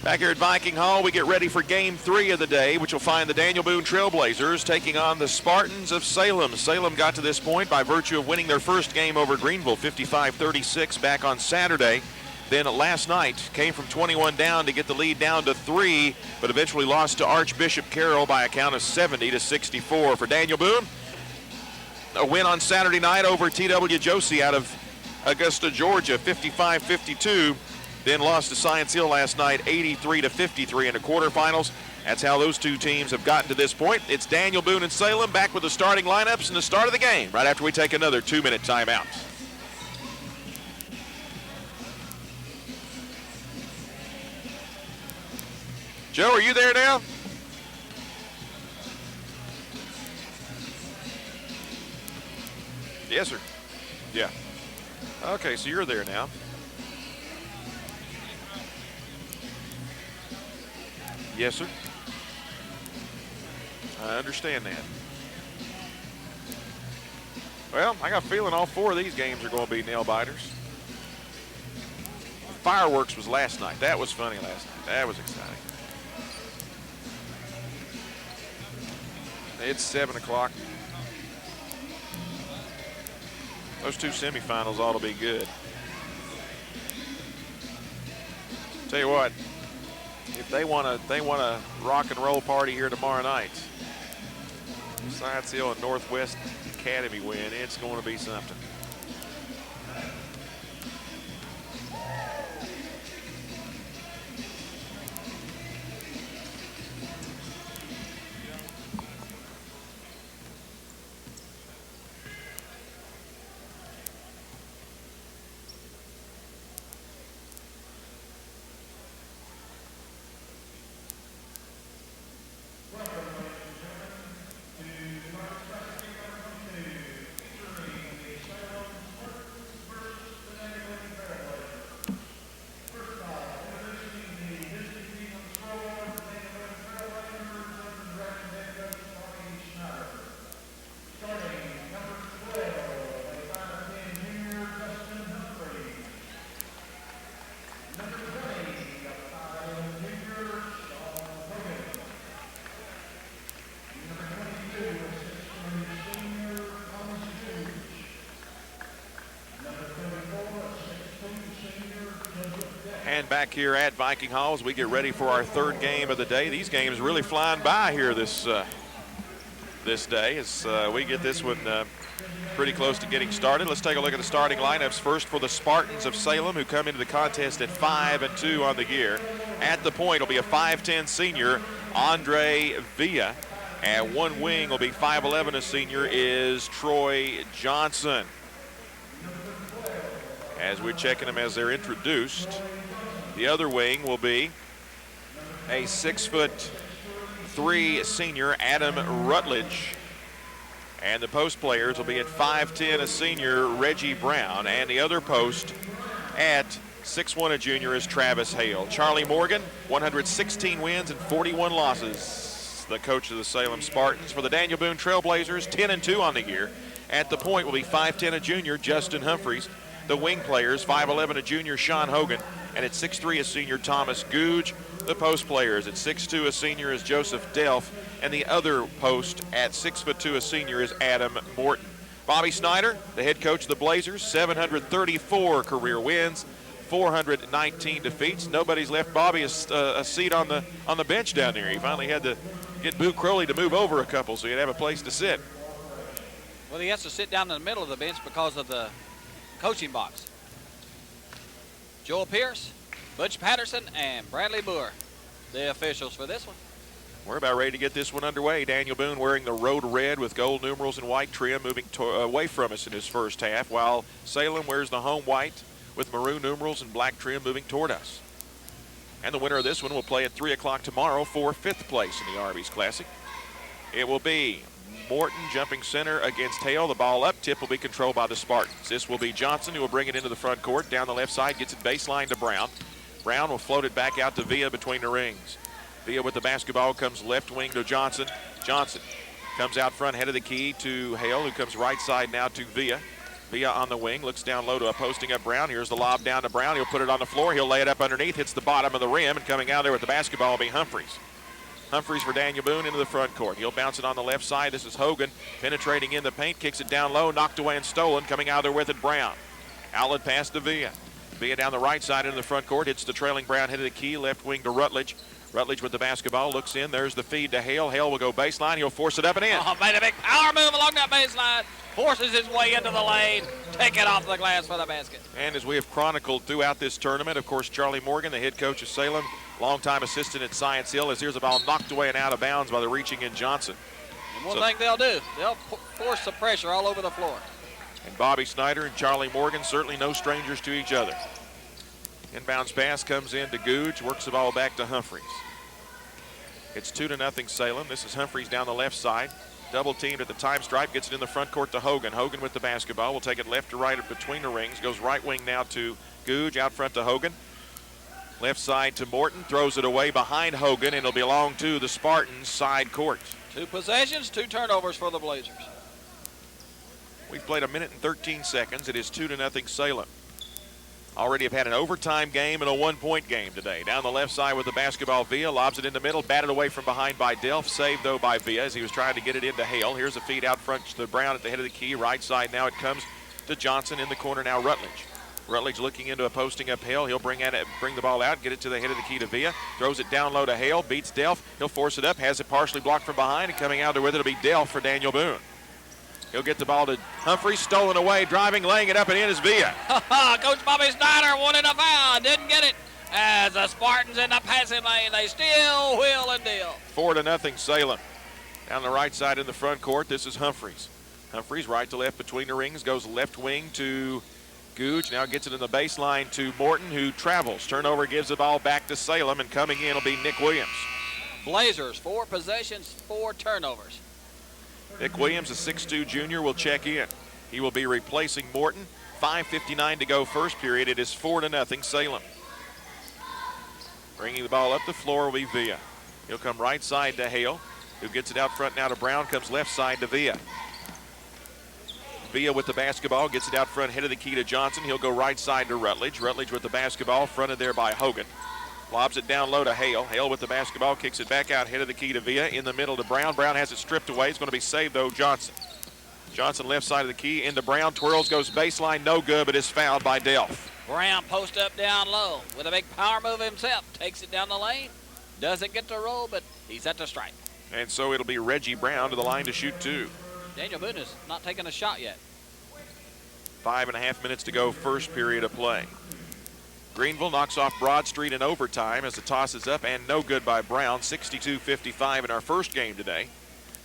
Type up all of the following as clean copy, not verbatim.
Back here at Viking Hall, we get ready for Game 3 of the day, which will find the Daniel Boone Trailblazers taking on the Spartans of Salem. Salem got to this point by virtue of winning their first game over Greenville, 55-36, back on Saturday. Then last night came from 21 down to get the lead down to 3, but eventually lost to Archbishop Carroll by a count of 70-64. For Daniel Boone, a win on Saturday night over T.W. Josie out of Augusta, Georgia, 55-52. Then lost to Science Hill last night, 83-53 in the quarterfinals. That's how those two teams have gotten to this point. It's Daniel Boone and Salem back with the starting lineups and the start of the game right after we take another 2-minute timeout. Joe, are you there now? Yes, sir. Yeah. Okay, so you're there now. Yes, sir. I understand that. Well, I got a feeling all 4 of these games are going to be nail biters. Fireworks was last night. That was funny last night. That was exciting. It's 7 o'clock. Those 2 semifinals ought to be good. Tell you what, if they want a rock and roll party here tomorrow night, Science Hill and Northwest Academy win, it's going to be something. And back here at Viking Hall as we get ready for our 3rd game of the day. These games really flying by here this day as we get this one pretty close to getting started. Let's take a look at the starting lineups first for the Spartans of Salem, who come into the contest at 5-2 on the year. At the point will be a 5'10 senior, Andre Villa. At one wing will be 5'11, a senior, is Troy Johnson. As we're checking them as they're introduced, the other wing will be a 6'3" senior, Adam Rutledge. And the post players will be at 5'10", a senior, Reggie Brown. And the other post at 6'1", a junior, is Travis Hale. Charlie Morgan, 116 wins and 41 losses. The coach of the Salem Spartans. For the Daniel Boone Trailblazers, 10-2 on the year. At the point will be 5'10", a junior, Justin Humphreys. The wing players, 5'11", a junior, Sean Hogan. And at 6'3", a senior, Thomas Googe. The post players, at 6'2", a senior, is Joseph Delph. And the other post at 6'2", a senior, is Adam Morton. Bobby Snyder, the head coach of the Blazers, 734 career wins, 419 defeats. Nobody's left Bobby a seat on the bench down there. He finally had to get Boo Crowley to move over a couple so he'd have a place to sit. Well, he has to sit down in the middle of the bench because of the coaching box. Joel Pierce, Butch Patterson, and Bradley Boer, the officials for this one. We're about ready to get this one underway. Daniel Boone wearing the road red with gold numerals and white trim, moving away from us in his first half, while Salem wears the home white with maroon numerals and black trim, moving toward us. And the winner of this one will play at 3 o'clock tomorrow for 5th place in the Arby's Classic. It will be Morton jumping center against Hale. The ball up tip will be controlled by the Spartans. This will be Johnson, who will bring it into the front court. Down the left side, gets it baseline to Brown. Brown will float it back out to Villa between the rings. Villa with the basketball comes left wing to Johnson. Johnson comes out front, head of the key to Hale, who comes right side now to Villa. Villa on the wing, looks down low to a posting up Brown. Here's the lob down to Brown. He'll put it on the floor. He'll lay it up underneath, hits the bottom of the rim, and coming out there with the basketball will be Humphreys. Humphreys for Daniel Boone into the front court. He'll bounce it on the left side. This is Hogan penetrating in the paint, kicks it down low, knocked away and stolen. Coming out there with it, Brown. Outlet pass to Villa. Villa down the right side into the front court, hits the trailing Brown, head of the key, left wing to Rutledge. Rutledge with the basketball, looks in. There's the feed to Hale. Hale will go baseline. He'll force it up and in. Oh, made a big power move along that baseline. Forces his way into the lane. Take it off the glass for the basket. And as we have chronicled throughout this tournament, of course, Charlie Morgan, the head coach of Salem, longtime assistant at Science Hill, as here's the ball knocked away and out of bounds by the reaching in Johnson. And one thing they'll do, they'll force the pressure all over the floor. And Bobby Snyder and Charlie Morgan, certainly no strangers to each other. Inbounds pass comes in to Googe, works the ball back to Humphreys. It's 2-0 Salem. This is Humphreys down the left side. Double teamed at the time stripe, gets it in the front court to Hogan. Hogan with the basketball will take it left to right between the rings. Goes right wing now to Googe, out front to Hogan. Left side to Morton, throws it away behind Hogan, and it'll belong to the Spartans side court. 2 possessions, 2 turnovers for the Blazers. We've played 1 minute and 13 seconds. It is 2-0 Salem. Already have had an overtime game and a 1-point game today. Down the left side with the basketball, Villa lobs it in the middle, batted away from behind by Delph, saved though by Villa as he was trying to get it into Hale. Here's a feed out front to Brown at the head of the key, right side now it comes to Johnson in the corner now Rutledge. Rutledge looking into a posting up Hale. He'll bring the ball out, get it to the head of the key to Villa, throws it down low to Hale, beats Delph. He'll force it up, has it partially blocked from behind, and coming out there with it will be Delph for Daniel Boone. He'll get the ball to Humphreys, stolen away, driving, laying it up and in is Villa. Coach Bobby Snyder wanted a foul, didn't get it. As the Spartans in the passing lane, they still wheel and deal. 4-0 Salem. Down the right side in the front court, this is Humphreys. Humphreys right to left between the rings, goes left wing to Googe, now gets it in the baseline to Morton, who travels. Turnover gives the ball back to Salem, and coming in will be Nick Williams. Blazers, 4 possessions, 4 turnovers. Nick Williams, a 6'2 junior, will check in. He will be replacing Morton. 5:59 to go first period. It is 4-0 Salem. Bringing the ball up the floor will be Villa. He'll come right side to Hale, who gets it out front now to Brown, comes left side to Villa. Villa with the basketball, gets it out front, head of the key to Johnson. He'll go right side to Rutledge. Rutledge with the basketball, fronted there by Hogan. Lobs it down low to Hale. Hale with the basketball, kicks it back out, head of the key to Villa. In the middle to Brown. Brown has it stripped away. It's going to be saved, though, Johnson. Johnson left side of the key into Brown. Twirls, goes baseline, no good, but is fouled by Delph. Brown post up down low with a big power move himself. Takes it down the lane. Doesn't get to roll, but he's at the stripe. And so it'll be Reggie Brown to the line to shoot 2. Daniel Boone is not taking a shot yet. 5.5 minutes to go, first period of play. Greenville knocks off Broad Street in overtime as the toss is up and no good by Brown. 62-55 in our first game today.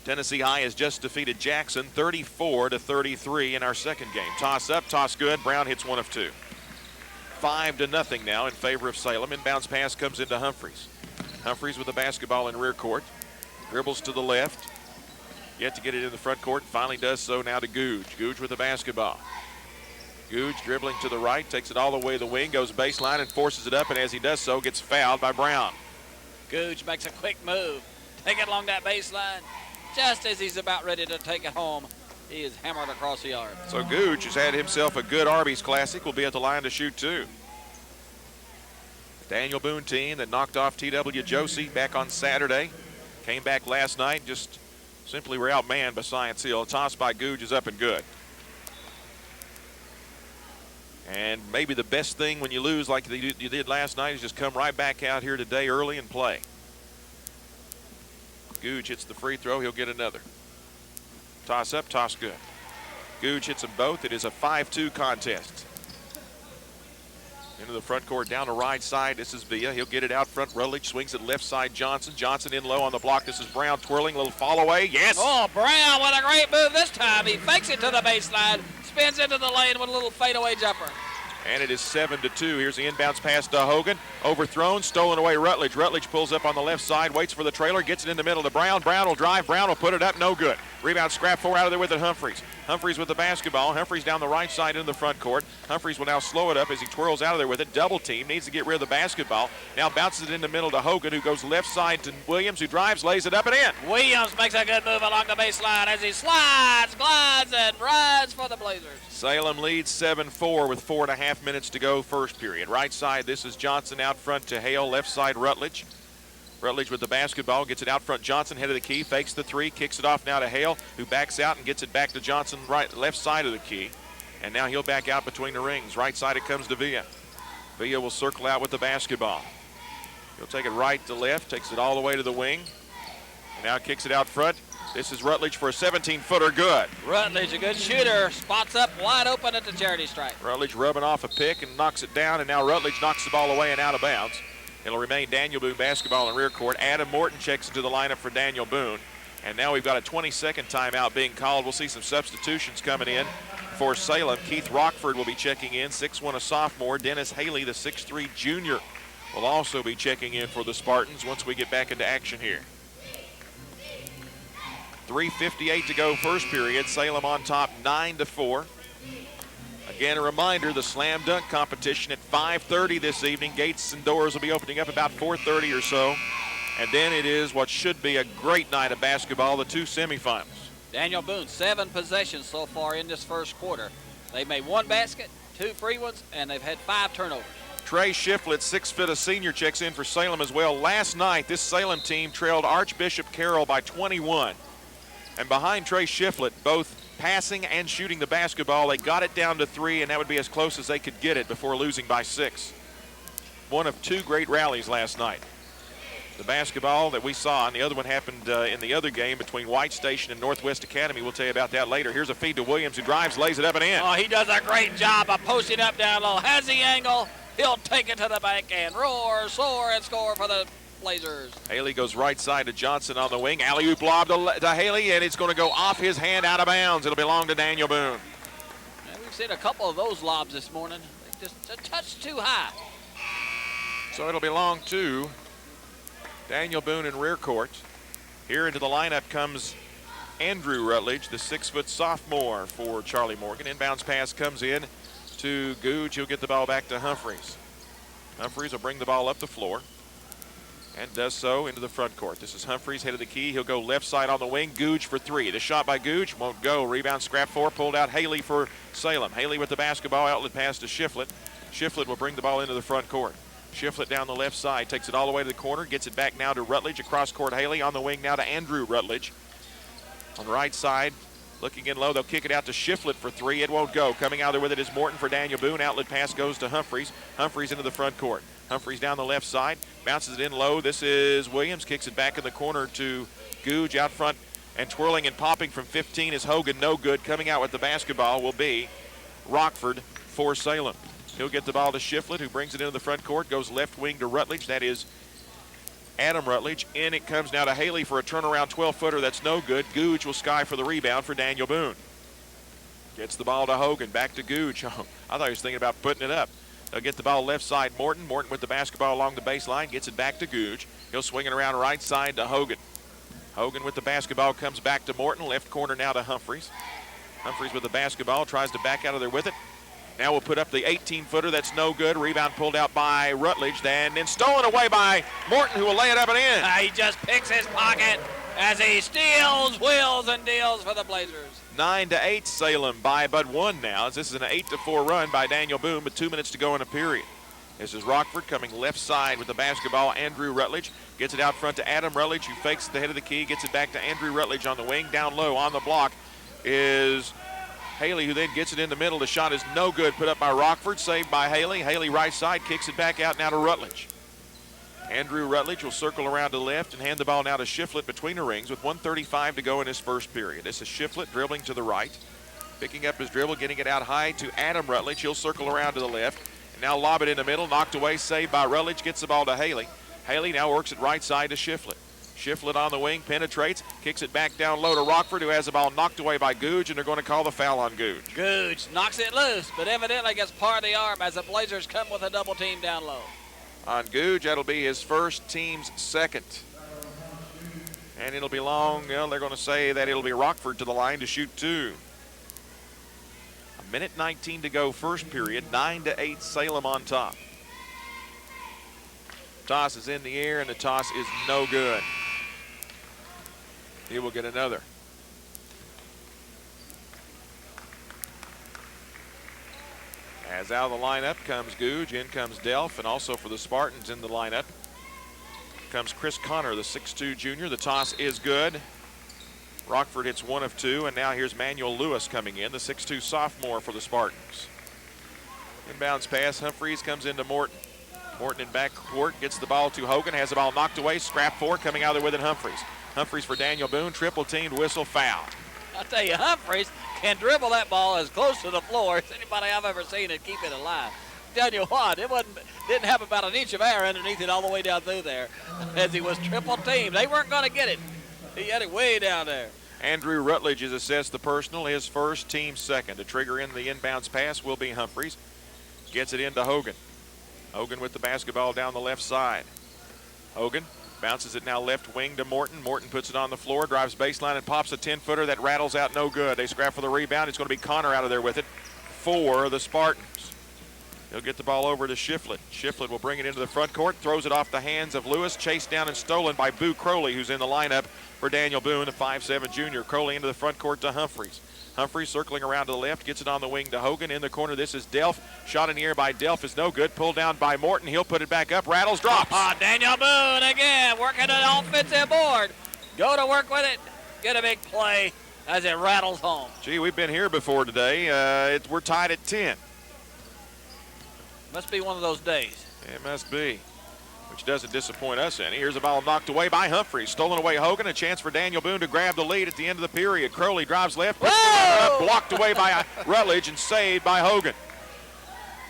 Tennessee High has just defeated Jackson 34-33 in our second game. Toss up, toss good. Brown hits 1 of 2. 5-0 now in favor of Salem. Inbounds pass comes into Humphreys. Humphreys with the basketball in rear court. Dribbles to the left. Yet to get it in the front court. Finally does so now to Googe. Googe with the basketball. Googe dribbling to the right, takes it all the way to the wing, goes baseline and forces it up, and as he does so, gets fouled by Brown. Googe makes a quick move. Take it along that baseline. Just as he's about ready to take it home, he is hammered across the yard. So Googe has had himself a good Arby's Classic, will be at the line to shoot 2. Daniel Boone team that knocked off T.W. Josie back on Saturday. Came back last night, just simply were outmanned by Science Hill. Toss by Googe is up and good. And maybe the best thing when you lose like you did last night is just come right back out here today early and play. Googe hits the free throw. He'll get another. Toss up, toss good. Googe hits them both. It is a 5-2 contest. Into the front court, down the right side. This is Villa. He'll get it out front. Rutledge swings it left side. Johnson. Johnson in low on the block. This is Brown twirling. Little fall away. Yes. Oh, Brown with a great move this time. He fakes it to the baseline. Spins into the lane with a little fadeaway jumper. And it is 7-2. Here's the inbounds pass to Hogan. Overthrown, stolen away Rutledge. Rutledge pulls up on the left side, waits for the trailer, gets it in the middle to Brown. Brown will drive. Brown will put it up. No good. Rebound scrap 4 out of there with it. Humphreys. Humphreys with the basketball. Humphreys down the right side into the front court. Humphreys will now slow it up as he twirls out of there with it. Double team. Needs to get rid of the basketball. Now bounces it in the middle to Hogan, who goes left side to Williams, who drives, lays it up and in. Williams makes a good move along the baseline as he slides, glides, and rides for for the Blazers. Salem leads 7-4 with 4.5 minutes to go first period. Right side, this is Johnson out front to Hale. Left side, Rutledge. Rutledge with the basketball, gets it out front. Johnson, head of the key, fakes the three, kicks it off now to Hale, who backs out and gets it back to Johnson, left side of the key. And now he'll back out between the rings. Right side, it comes to Villa. Villa will circle out with the basketball. He'll take it right to left, takes it all the way to the wing. And now kicks it out front. This is Rutledge for a 17-footer, good. Rutledge, a good shooter, spots up wide open at the charity stripe. Rutledge rubbing off a pick and knocks it down, and now Rutledge knocks the ball away and out of bounds. It'll remain Daniel Boone basketball in rear court. Adam Morton checks into the lineup for Daniel Boone. And now we've got a 20-second timeout being called. We'll see some substitutions coming in for Salem. Keith Rockford will be checking in, 6'1", a sophomore. Dennis Haley, the 6'3", junior, will also be checking in for the Spartans once we get back into action here. 3:58 to go first period. Salem on top 9-4. Again, a reminder, the slam dunk competition at 5:30 this evening. Gates and doors will be opening up about 4:30 or so. And then it is what should be a great night of basketball, the two semifinals. Daniel Boone, 7 possessions so far in this first quarter. They've made 1 basket, 2 free ones, and they've had 5 turnovers. Trey Shiflett, 6', a senior, checks in for Salem as well. Last night, this Salem team trailed Archbishop Carroll by 21. And behind Trey Shiflett, both passing and shooting the basketball, they got it down to 3, and that would be as close as they could get it before losing by 6. One of 2 great rallies last night. The basketball that we saw, and the other one happened in the other game between White Station and Northwest Academy. We'll tell you about that later. Here's a feed to Williams, who drives, lays it up and in. Oh, he does a great job of posting up down low. Has the angle. He'll take it to the bank and roar, soar, and score for the Blazers. Haley goes right side to Johnson on the wing. Alley-oop lob to Haley, and it's going to go off his hand out of bounds. It'll belong to Daniel Boone. And we've seen a couple of those lobs this morning. They just a touch too high. So it'll belong to Daniel Boone in rear court. Here into the lineup comes Andrew Rutledge, the 6' sophomore for Charlie Morgan. Inbounds pass comes in to Googe. He'll get the ball back to Humphreys. Humphreys will bring the ball up the floor and does so into the front court. This is Humphreys, head of the key. He'll go left side on the wing. Googe for 3. The shot by Googe won't go. Rebound scrap 4. Pulled out Haley for Salem. Haley with the basketball. Outlet pass to Shiflett. Shiflett will bring the ball into the front court. Shiflett down the left side. Takes it all the way to the corner. Gets it back now to Rutledge. Across court Haley. On the wing now to Andrew Rutledge. On the right side, looking in low. They'll kick it out to Shiflett for 3. It won't go. Coming out there with it is Morton for Daniel Boone. Outlet pass goes to Humphreys. Humphreys into the front court. Humphreys down the left side, bounces it in low. This is Williams, kicks it back in the corner to Googe out front, and twirling and popping from 15 is Hogan, no good. Coming out with the basketball will be Rockford for Salem. He'll get the ball to Shiflett, who brings it into the front court, goes left wing to Rutledge. That is Adam Rutledge. In it comes now to Haley for a turnaround 12-footer. That's no good. Googe will sky for the rebound for Daniel Boone. Gets the ball to Hogan, back to Googe. Oh, I thought he was thinking about putting it up. They'll get the ball left side, Morton. Morton with the basketball along the baseline, gets it back to Googe. He'll swing it around right side to Hogan. Hogan with the basketball comes back to Morton. Left corner now to Humphreys. Humphreys with the basketball, tries to back out of there with it. Now we'll put up the 18-footer. That's no good. Rebound pulled out by Rutledge, and then stolen away by Morton, who will lay it up and in. He just picks his pocket as he steals, wheels, and deals for the Blazers. 9-8 Salem by but 1 now, as this is an 8-4 run by Daniel Boone with 2 minutes to go in a period. This is Rockford coming left side with the basketball. Andrew Rutledge gets it out front to Adam Rutledge, who fakes the head of the key, gets it back to Andrew Rutledge on the wing. Down low on the block is Haley, who then gets it in the middle. The shot is no good, put up by Rockford, saved by Haley. Haley right side, kicks it back out now to Rutledge. Andrew Rutledge will circle around to the left and hand the ball now to Shiflett between the rings with 1:35 to go in his first period. This is Shiflett dribbling to the right, picking up his dribble, getting it out high to Adam Rutledge. He'll circle around to the left and now lob it in the middle, knocked away, saved by Rutledge, gets the ball to Haley. Haley now works it right side to Shiflett. Shiflett on the wing, penetrates, kicks it back down low to Rockford, who has the ball knocked away by Googe, and they're going to call the foul on Googe. Googe knocks it loose, but evidently gets part of the arm as the Blazers come with a double team down low. On Googe, that'll be his first, team's second. And it'll belong, well, they're going to say that it'll be Rockford to the line to shoot 2. 1:19 to go first period, 9-8 Salem on top. Toss is in the air, and the toss is no good. He will get another. As out of the lineup comes Googe, in comes Delph, and also for the Spartans in the lineup comes Chris Connor, the 6'2 junior. The toss is good. Rockford hits 1 of 2, and now here's Manuel Lewis coming in, the 6'2 sophomore for the Spartans. Inbounds pass, Humphreys comes into Morton. Morton in back court, gets the ball to Hogan, has the ball knocked away, scrap 4, coming out there with it Humphreys. Humphreys for Daniel Boone, triple teamed, whistle, foul. I'll tell you, Humphreys can dribble that ball as close to the floor as anybody I've ever seen and keep it alive. Tell you what, didn't have about an inch of air underneath it all the way down through there as he was triple teamed. They weren't going to get it. He had it way down there. Andrew Rutledge has assessed the personal, his first, team second. To trigger in the inbounds pass will be Humphreys. Gets it into Hogan. Hogan with the basketball down the left side. Hogan bounces it now left wing to Morton. Morton puts it on the floor, drives baseline and pops a 10-footer that rattles out no good. They scrap for the rebound. It's going to be Connor out of there with it for the Spartans. He'll get the ball over to Shiflett. Shiflett will bring it into the front court, throws it off the hands of Lewis, chased down and stolen by Boo Crowley, who's in the lineup for Daniel Boone, the 5'7 junior. Crowley into the front court to Humphreys. Humphreys circling around to the left, gets it on the wing to Hogan. In the corner, this is Delph. Shot in the air by Delph is no good. Pulled down by Morton. He'll put it back up. Rattles, drops. Daniel Boone again, working an offensive board. Go to work with it. Get a big play as it rattles home. Gee, we've been here before today. We're tied at 10. Must be one of those days. It must be, which doesn't disappoint us any. Here's a ball knocked away by Humphreys. Stolen away Hogan. A chance for Daniel Boone to grab the lead at the end of the period. Crowley drives left. Blocked away by Rutledge and saved by Hogan.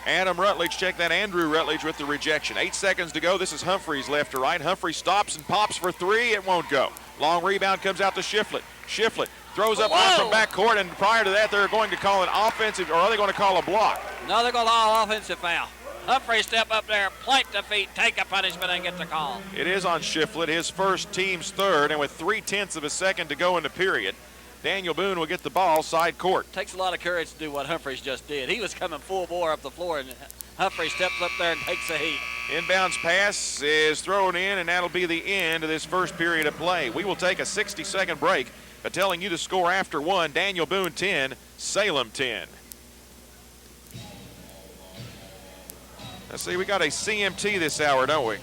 Adam Rutledge, check that. Andrew Rutledge with the rejection. 8 seconds to go. This is Humphreys left to right. Humphreys stops and pops for 3. It won't go. Long rebound comes out to Shiflett. Shiflett throws up from backcourt, and prior to that, they're going to call an offensive, or are they going to call a block? No, they're going to call an offensive foul. Humphreys step up there, plant the feet, take a punishment, and get the call. It is on Shiflett, his first, team's third, and with 0.3 of a second to go in the period, Daniel Boone will get the ball side court. Takes a lot of courage to do what Humphreys just did. He was coming full bore up the floor, and Humphreys steps up there and takes the heat. Inbounds pass is thrown in, and that'll be the end of this first period of play. We will take a 60-second break by telling you the score after 1. Daniel Boone 10, Salem 10. Let's see, we got a CMT this hour, don't we?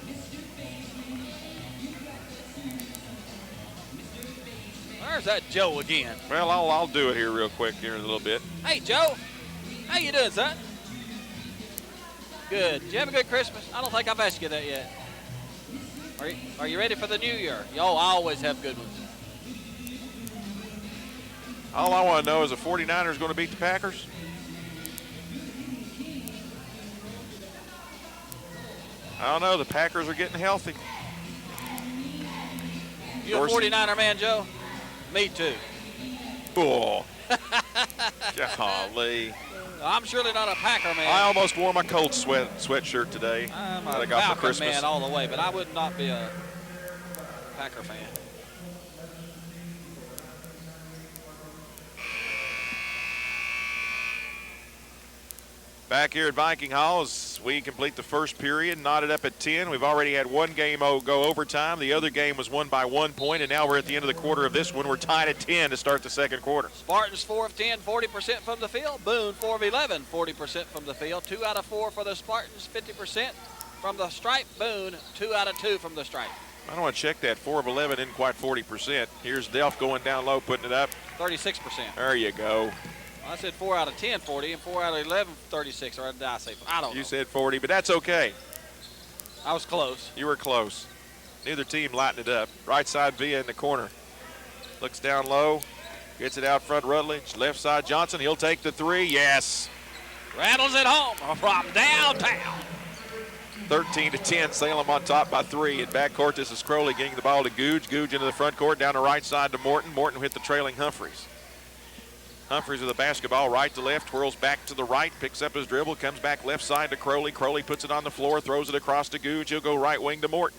Where's that Joe again? Well, I'll do it here real quick here in a little bit. Hey, Joe. How you doing, son? Good. Did you have a good Christmas? I don't think I've asked you that yet. Are you ready for the new year? Yo, I always have good ones. All I want to know is the 49ers going to beat the Packers? I don't know. The Packers are getting healthy. You a 49er man, Joe? Me too. Cool. Golly. I'm surely not a Packer man. I almost wore my cold sweatshirt today. I'm that a I got for Falcon Christmas. man all the way, but I would not be a Packer fan. Back here at Viking Hall as we complete the first period, knotted up at 10. We've already had one game go overtime. The other game was won by 1 point, and now we're at the end of the quarter of this one. We're tied at 10 to start the second quarter. Spartans 4 of 10, 40% from the field. Boone 4 of 11, 40% from the field. 2 out of 4 for the Spartans, 50% from the stripe. Boone 2 out of 2 from the stripe. I don't want to check that. 4 of 11 isn't quite 40%. Here's Delph going down low, putting it up. 36%. There you go. I said 4 out of 10, 40, and 4 out of 11, 36. Or did I say 40? I don't know. You said 40, but that's okay. I was close. You were close. Neither team lightened it up. Right side Villa in the corner. Looks down low. Gets it out front Rutledge. Left side Johnson. He'll take the 3. Yes. Rattles it home from downtown. 13-10. Salem on top by 3. In backcourt, this is Crowley getting the ball to Googe. Googe into the front court. Down the right side to Morton. Morton hit the trailing Humphreys. Humphreys with the basketball, right to left, twirls back to the right, picks up his dribble, comes back left side to Crowley. Crowley puts it on the floor, throws it across to Googe. He'll go right wing to Morton.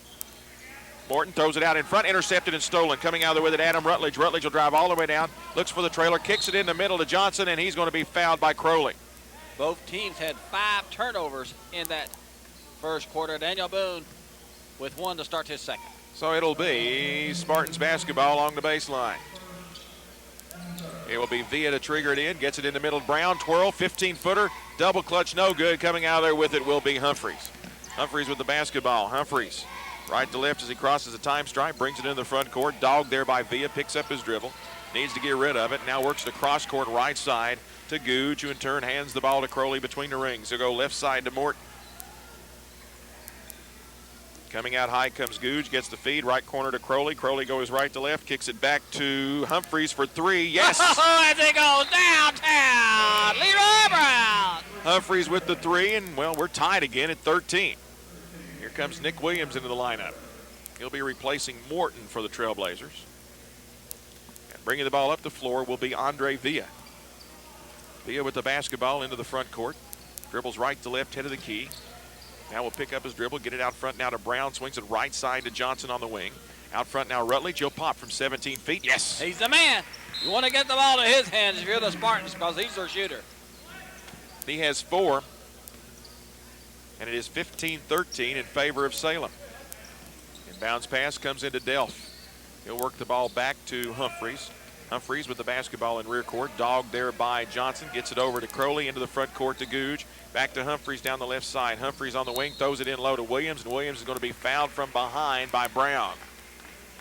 Morton throws it out in front, intercepted and stolen. Coming out there with it, Adam Rutledge. Rutledge will drive all the way down, looks for the trailer, kicks it in the middle to Johnson, and he's going to be fouled by Crowley. Both teams had 5 turnovers in that first quarter. Daniel Boone with 1 to start his second. So it'll be Spartans basketball along the baseline. It will be Villa to trigger it in. Gets it in the middle. Brown twirl, 15-footer. Double clutch, no good. Coming out of there with it will be Humphreys. Humphreys with the basketball. Humphreys right to left as he crosses the time stripe, brings it into the front court. Dogged there by Villa, picks up his dribble. Needs to get rid of it. Now works the cross court right side to Googe, who in turn hands the ball to Crowley between the rings. He'll go left side to Morton. Coming out high comes Googe, gets the feed, right corner to Crowley. Crowley goes right to left, kicks it back to Humphreys for three. Yes! As it goes downtown, Leroy Brown. Humphreys with the three, and, well, we're tied again at 13. Here comes Nick Williams into the lineup. He'll be replacing Morton for the Trailblazers. And bringing the ball up the floor will be Andre Villa. Villa with the basketball into the front court. Dribbles right to left, head of the key. Now will pick up his dribble, get it out front now to Brown. Swings it right side to Johnson on the wing. Out front now Rutledge. He'll pop from 17 feet. Yes! He's the man. You want to get the ball to his hands if you're the Spartans because he's their shooter. He has 4. And it is 15-13 in favor of Salem. Inbounds pass comes into Delph. He'll work the ball back to Humphreys. Humphreys with the basketball in rear court. Dogged there by Johnson. Gets it over to Crowley into the front court to Googe. Back to Humphreys down the left side. Humphreys on the wing, throws it in low to Williams, and Williams is going to be fouled from behind by Brown.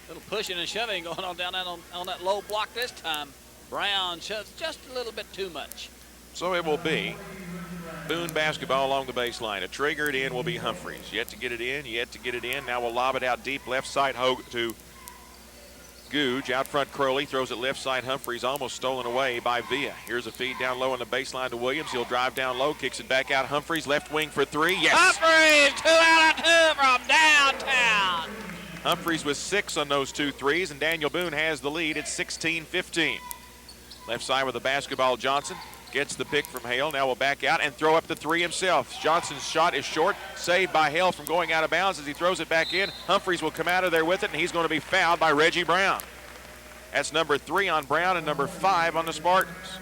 Little pushing and shoving going on down that on that low block this time. Brown shoves just a little bit too much. So it will be Boone basketball along the baseline. To trigger it in will be Humphreys. Yet to get it in, yet to get it in. Now we'll lob it out deep left side to Googe. Out front Crowley throws it left side. Humphreys almost stolen away by Villa. Here's a feed down low on the baseline to Williams. He'll drive down low, kicks it back out. Humphreys left wing for three. Yes! Humphreys 2 out of 2 from downtown. Humphreys with 6 on those 2 threes, and Daniel Boone has the lead at 16-15. Left side with the basketball, Johnson. Gets the pick from Hale. Now will back out and throw up the 3 himself. Johnson's shot is short. Saved by Hale from going out of bounds as he throws it back in. Humphreys will come out of there with it, and he's going to be fouled by Reggie Brown. That's number 3 on Brown and number 5 on the Spartans.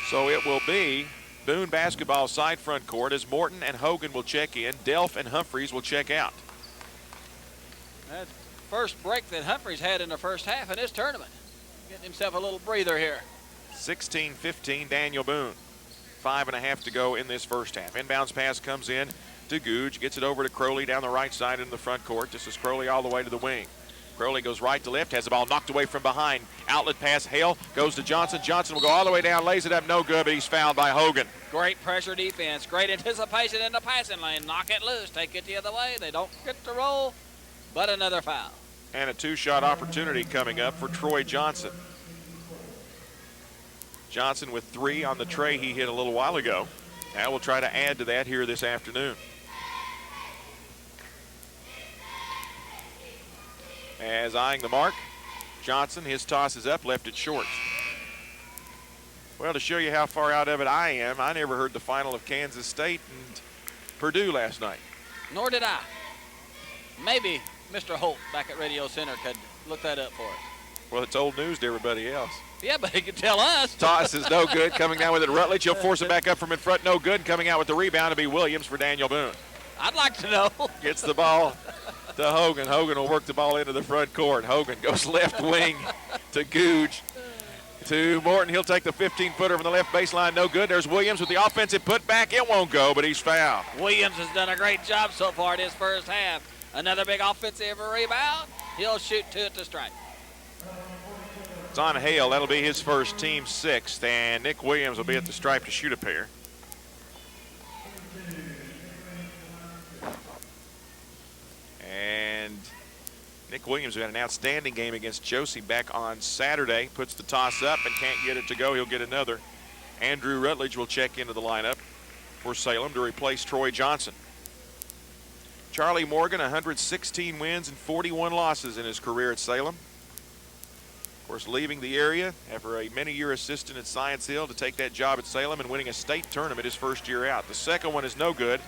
So it will be Boone basketball side front court as Morton and Hogan will check in. Delph and Humphreys will check out. That's the first break that Humphreys had in the first half in this tournament. Getting himself a little breather here. 16-15, Daniel Boone. 5.5 to go in this first half. Inbounds pass comes in to Googe. Gets it over to Crowley down the right side in the front court. This is Crowley all the way to the wing. Crowley goes right to left, has the ball knocked away from behind. Outlet pass, Hale goes to Johnson. Johnson will go all the way down, lays it up, no good, but he's fouled by Hogan. Great pressure defense, great anticipation in the passing lane. Knock it loose, take it the other way. They don't get the roll, but another foul. And a 2-shot opportunity coming up for Troy Johnson. Johnson with 3 on the tray he hit a little while ago. Now we'll try to add to that here this afternoon. As eyeing the mark, Johnson, his toss is up, left it short. Well, to show you how far out of it I am, I never heard the final of Kansas State and Purdue last night. Nor did I. Maybe Mr. Holt back at Radio Center could look that up for us. Well, it's old news to everybody else. Yeah, but he could tell us. Toss is no good. Coming down with it, Rutledge. He'll force it back up from in front. No good. Coming out with the rebound to be Williams for Daniel Boone. I'd like to know. Gets the ball to Hogan. Hogan will work the ball into the front court. Hogan goes left wing to Googe. To Morton. He'll take the 15-footer from the left baseline. No good. There's Williams with the offensive putback. It won't go, but he's fouled. Williams has done a great job so far this first half. Another big offensive rebound. He'll shoot 2 at the stripe. It's on Hale. That'll be his first, team 6th, and Nick Williams will be at the stripe to shoot a pair. And Nick Williams had an outstanding game against Josie back on Saturday. Puts the toss up and can't get it to go. He'll get another. Andrew Rutledge will check into the lineup for Salem to replace Troy Johnson. Charlie Morgan, 116 wins and 41 losses in his career at Salem. Of course, leaving the area after a many-year assistant at Science Hill to take that job at Salem and winning a state tournament his first year out. The second one is no good.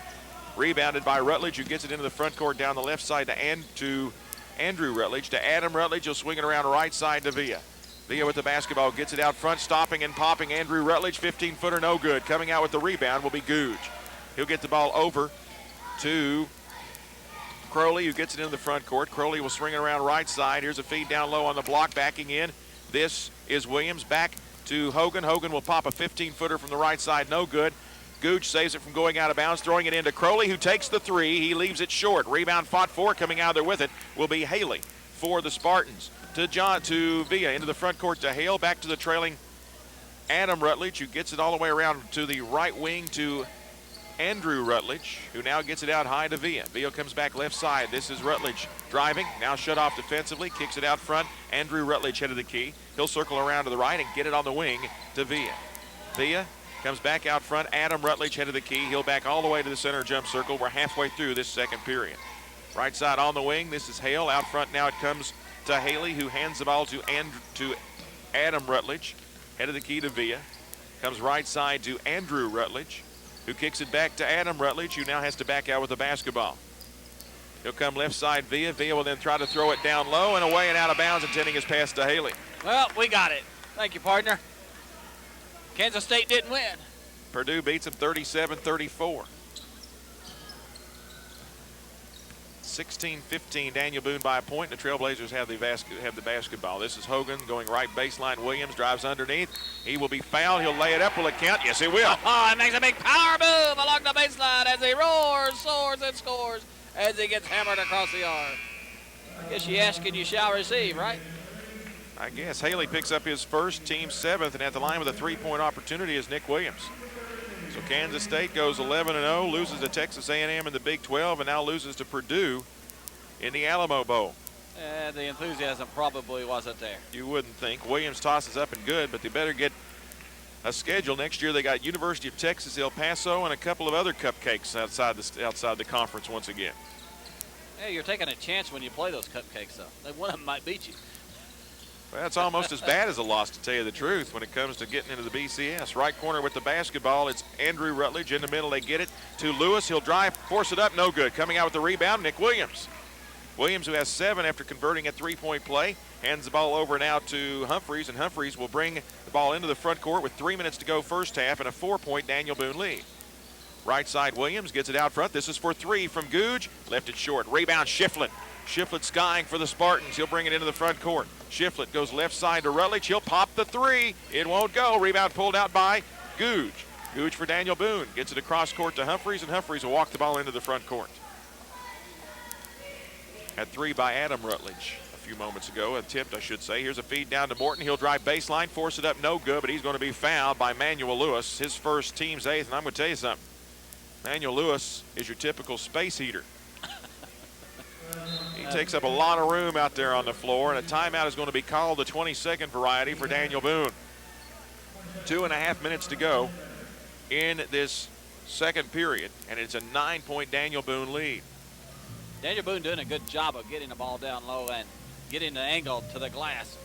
Rebounded by Rutledge, who gets it into the front court down the left side to Andrew Rutledge. To Adam Rutledge, he'll swing it around right side to Villa. Villa with the basketball, gets it out front, stopping and popping. Andrew Rutledge, 15-footer, no good. Coming out with the rebound will be Googe. He'll get the ball over to Crowley, who gets it into the front court. Crowley will swing it around right side. Here's a feed down low on the block, backing in. This is Williams back to Hogan. Hogan will pop a 15-footer from the right side, no good. Gooch saves it from going out of bounds, throwing it into Crowley, who takes the three. He leaves it short. Rebound fought for, coming out there with it will be Haley for the Spartans. To Villa, into the front court to Hale, back to the trailing Adam Rutledge, who gets it all the way around to the right wing to Andrew Rutledge, who now gets it out high to Villa. Villa comes back left side. This is Rutledge driving, now shut off defensively, kicks it out front. Andrew Rutledge head of the key. He'll circle around to the right and get it on the wing to Villa. Villa comes back out front. Adam Rutledge head of the key. He'll back all the way to the center jump circle. We're halfway through this second period. Right side on the wing. This is Hale. Out front now it comes to Haley, who hands the ball to Adam Rutledge. Head of the key to Villa. Comes right side to Andrew Rutledge, who kicks it back to Adam Rutledge, who now has to back out with the basketball. He'll come left side Villa. Villa will then try to throw it down low and away and out of bounds, intending his pass to Haley. Well, we got it. Thank you, partner. Kansas State didn't win. Purdue beats them 37-34. 16-15, Daniel Boone by a point. The Trailblazers have the basketball. This is Hogan going right baseline. Williams drives underneath. He will be fouled. He'll lay it up. Will it count? Yes, it will. Oh, it makes a big power move along the baseline as he roars, soars, and scores as he gets hammered across the arm. I guess you ask and you shall receive, right? I guess. Haley picks up his first, team seventh, and at the line with a three-point opportunity is Nick Williams. So Kansas State goes 11-0, loses to Texas A&M in the Big 12, and now loses to Purdue in the Alamo Bowl. The enthusiasm probably wasn't there. You wouldn't think. Williams tosses up and good, but they better get a schedule. Next year they got University of Texas, El Paso, and a couple of other cupcakes outside the conference once again. Hey, you're taking a chance when you play those cupcakes, though. One of them might beat you. Well, that's almost as bad as a loss, to tell you the truth, when it comes to getting into the BCS. Right corner with the basketball, it's Andrew Rutledge. In the middle, they get it to Lewis. He'll drive, force it up, no good. Coming out with the rebound, Nick Williams. Williams, who has 7 after converting a three-point play, hands the ball over now to Humphreys, and Humphreys will bring the ball into the front court with 3 minutes to go first half and a 4-point Daniel Boone lead. Right side, Williams gets it out front. This is for 3 from Googe. Left it short. Rebound, Shiflett. Shiflett skying for the Spartans. He'll bring it into the front court. Shiflett goes left side to Rutledge. He'll pop the 3. It won't go. Rebound pulled out by Googe. Googe for Daniel Boone. Gets it across court to Humphreys, and Humphreys will walk the ball into the front court. Had 3 by Adam Rutledge a few moments ago. Attempt, I should say. Here's a feed down to Morton. He'll drive baseline, force it up, no good, but he's going to be fouled by Manuel Lewis. His first, team's 8th, and I'm going to tell you something. Manuel Lewis is your typical space heater. He takes up a lot of room out there on the floor, and a timeout is going to be called, the 22nd variety for Daniel Boone. 2.5 minutes to go in this second period, and it's a 9-point Daniel Boone lead. Daniel Boone doing a good job of getting the ball down low and getting the angle to the glass.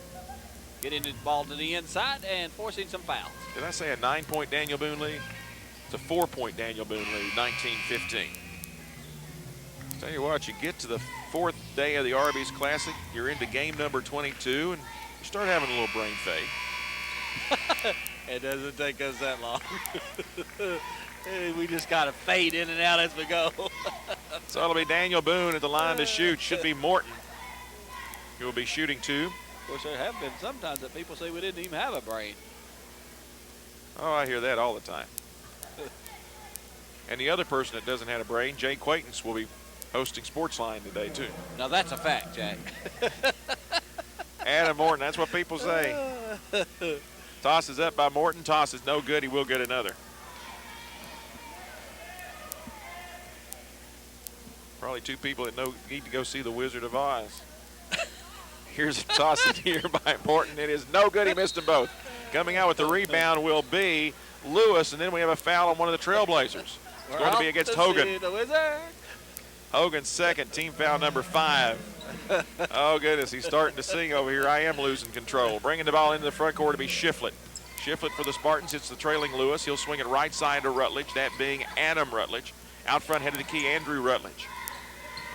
Getting the ball to the inside and forcing some fouls. Did I say a 9-point Daniel Boone lead? It's a 4-point Daniel Boone lead, 19-15. Tell you what, you get to the 4th day of the Arby's Classic, you're into game number 22, and you start having a little brain fade. It doesn't take us that long. We just kind of fade in and out as we go. So it'll be Daniel Boone at the line to shoot. Should be Morton, who will be shooting 2. Of course, there have been sometimes that people say we didn't even have a brain. Oh, I hear that all the time. And the other person that doesn't have a brain, Jay Quaintance, will be hosting Sportsline today, too. Now, that's a fact, Jack. Adam Morton, that's what people say. Toss is up by Morton. Toss is no good. He will get another. Probably 2 people that need to go see The Wizard of Oz. Here's a toss in here by Morton. It is no good. He missed them both. Coming out with the rebound will be Lewis, and then we have a foul on one of the Trailblazers. It's going to be against Hogan. The Wizard. Hogan's second, team foul number 5. Oh, goodness, he's starting to sing over here. I am losing control. Bringing the ball into the front court to be Shiflett. Shiflett for the Spartans. It's the trailing Lewis. He'll swing it right side to Rutledge, that being Adam Rutledge. Out front, head of the key, Andrew Rutledge.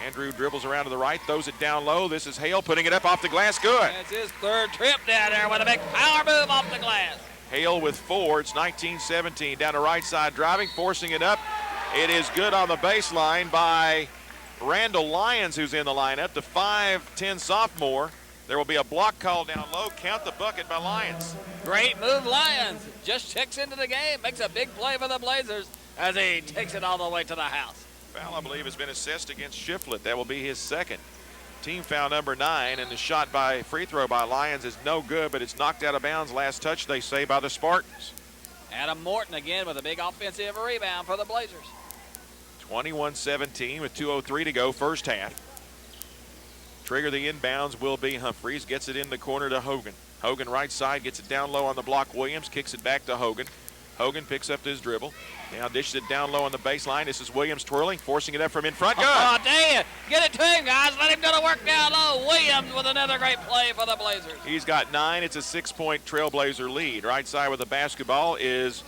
Andrew dribbles around to the right, throws it down low. This is Hale putting it up off the glass. Good. That's his 3rd trip down there with a big power move off the glass. Hale with 4. It's 19-17. Down the right side, driving, forcing it up. It is good on the baseline by Randall Lyons, who's in the lineup, the 5'10 sophomore. There will be a block call down low. Count the bucket by Lyons. Great move, Lyons. Just checks into the game, makes a big play for the Blazers as he takes it all the way to the house. Foul, I believe, has been assessed against Shiflett. That will be his second. Team foul number 9, and the shot by free throw by Lyons is no good, but it's knocked out of bounds. Last touch, they say, by the Spartans. Adam Morton again with a big offensive rebound for the Blazers. 21-17 with 2:03 to go, first half. Trigger the inbounds will be Humphreys. Gets it in the corner to Hogan. Hogan right side, gets it down low on the block. Williams kicks it back to Hogan. Hogan picks up his dribble. Now dishes it down low on the baseline. This is Williams twirling, forcing it up from in front. Good. Oh, dang it. Get it to him, guys. Let him go to work down low. Williams with another great play for the Blazers. He's got 9. It's a 6-point Trailblazer lead. Right side with the basketball is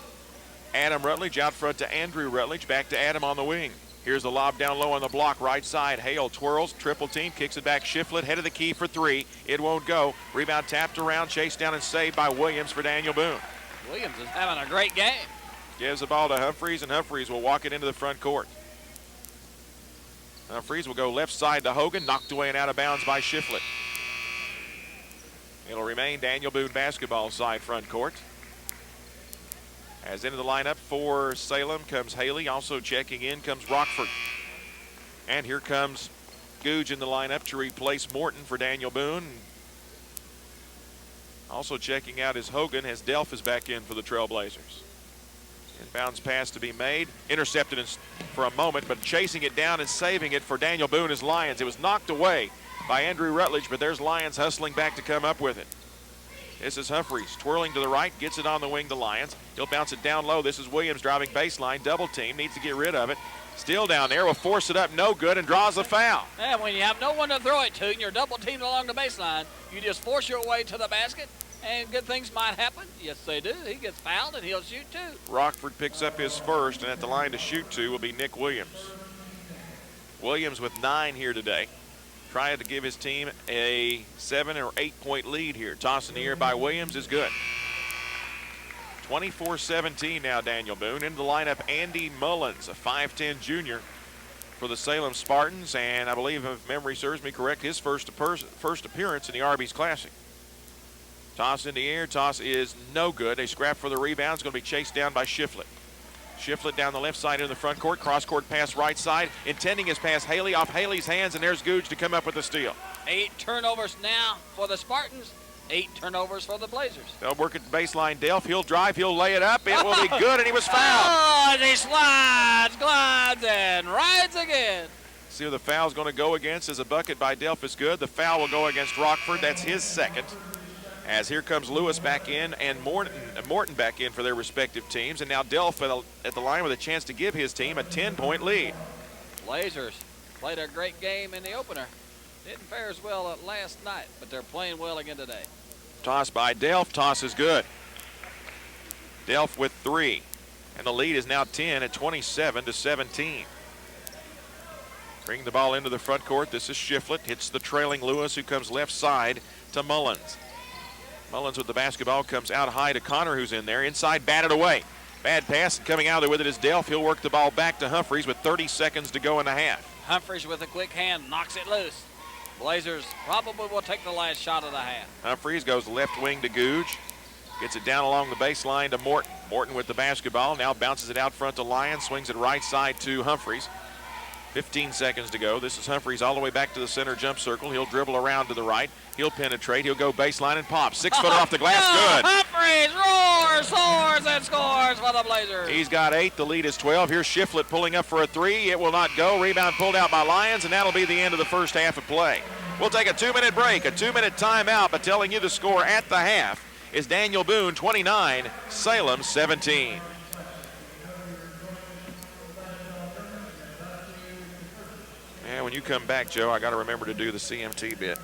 Adam Rutledge. Out front to Andrew Rutledge. Back to Adam on the wing. Here's the lob down low on the block. Right side, Hale twirls. Triple team. Kicks it back. Shiflett head of the key for 3. It won't go. Rebound tapped around. Chased down and saved by Williams for Daniel Boone. Williams is having a great game. Gives the ball to Humphreys, and Humphreys will walk it into the front court. Humphreys will go left side to Hogan, knocked away and out of bounds by Shiflett. It'll remain Daniel Boone basketball side front court. As into the lineup for Salem comes Haley. Also checking in comes Rockford. And here comes Googe in the lineup to replace Morton for Daniel Boone. Also checking out is Hogan as Delph is back in for the Trailblazers. Inbounds pass to be made. Intercepted for a moment, but chasing it down and saving it for Daniel Boone is Lyons. It was knocked away by Andrew Rutledge, but there's Lyons hustling back to come up with it. This is Humphreys twirling to the right, gets it on the wing to Lyons. He'll bounce it down low. This is Williams driving baseline, double team, needs to get rid of it. Still down there, will force it up, no good, and draws a foul. Yeah, when you have no one to throw it to and you're double teamed along the baseline, you just force your way to the basket. And good things might happen. Yes, they do. He gets fouled, and he'll shoot 2. Rockford picks up his first, and at the line to shoot 2 will be Nick Williams. Williams with 9 here today. Trying to give his team a 7 or 8 point lead here. Toss in the air by Williams is good. 24-17 now, Daniel Boone. Into the lineup, Andy Mullins, a 5'10 junior for the Salem Spartans, and I believe, if memory serves me correct, his first appearance in the Arby's Classic. Toss in the air. Toss is no good. They scrap for the rebound. It's going to be chased down by Shiflett. Shiflett down the left side in the front court. Cross-court pass right side. Intending his pass Haley off Haley's hands, and there's Googe to come up with the steal. 8 turnovers now for the Spartans. 8 turnovers for the Blazers. They'll work at the baseline. Delph, he'll drive. He'll lay it up. It will be good, and he was fouled. Oh, and he slides, glides, and rides again. See who the foul's going to go against. As a bucket by Delph is good. The foul will go against Rockford. That's his second. As here comes Lewis back in and Morton back in for their respective teams. And now Delph at the line with a chance to give his team a 10-point lead. Blazers played a great game in the opener. Didn't fare as well last night, but they're playing well again today. Toss by Delph. Toss is good. Delph with 3. And the lead is now 10 at 27-17. Bring the ball into the front court. This is Shiflett. Hits the trailing Lewis, who comes left side to Mullins. Mullins with the basketball comes out high to Connor, who's in there. Inside, batted away. Bad pass, and coming out of there with it is Delph. He'll work the ball back to Humphreys with 30 seconds to go in the half. Humphreys with a quick hand knocks it loose. Blazers probably will take the last shot of the half. Humphreys goes left wing to Googe. Gets it down along the baseline to Morton. Morton with the basketball. Now bounces it out front to Lyons. Swings it right side to Humphreys. 15 seconds to go. This is Humphreys all the way back to the center jump circle. He'll dribble around to the right. He'll penetrate. He'll go baseline and pop. 6-footer off the glass. Good. Humphreys roars, soars, and scores for the Blazers. He's got 8. The lead is 12. Here's Shiflett pulling up for a 3. It will not go. Rebound pulled out by Lyons, and that'll be the end of the first half of play. We'll take a 2-minute break, a 2-minute timeout, but telling you the score at the half is Daniel Boone 29, Salem 17. Yeah, when you come back, Joe, I got to remember to do the CMT bit.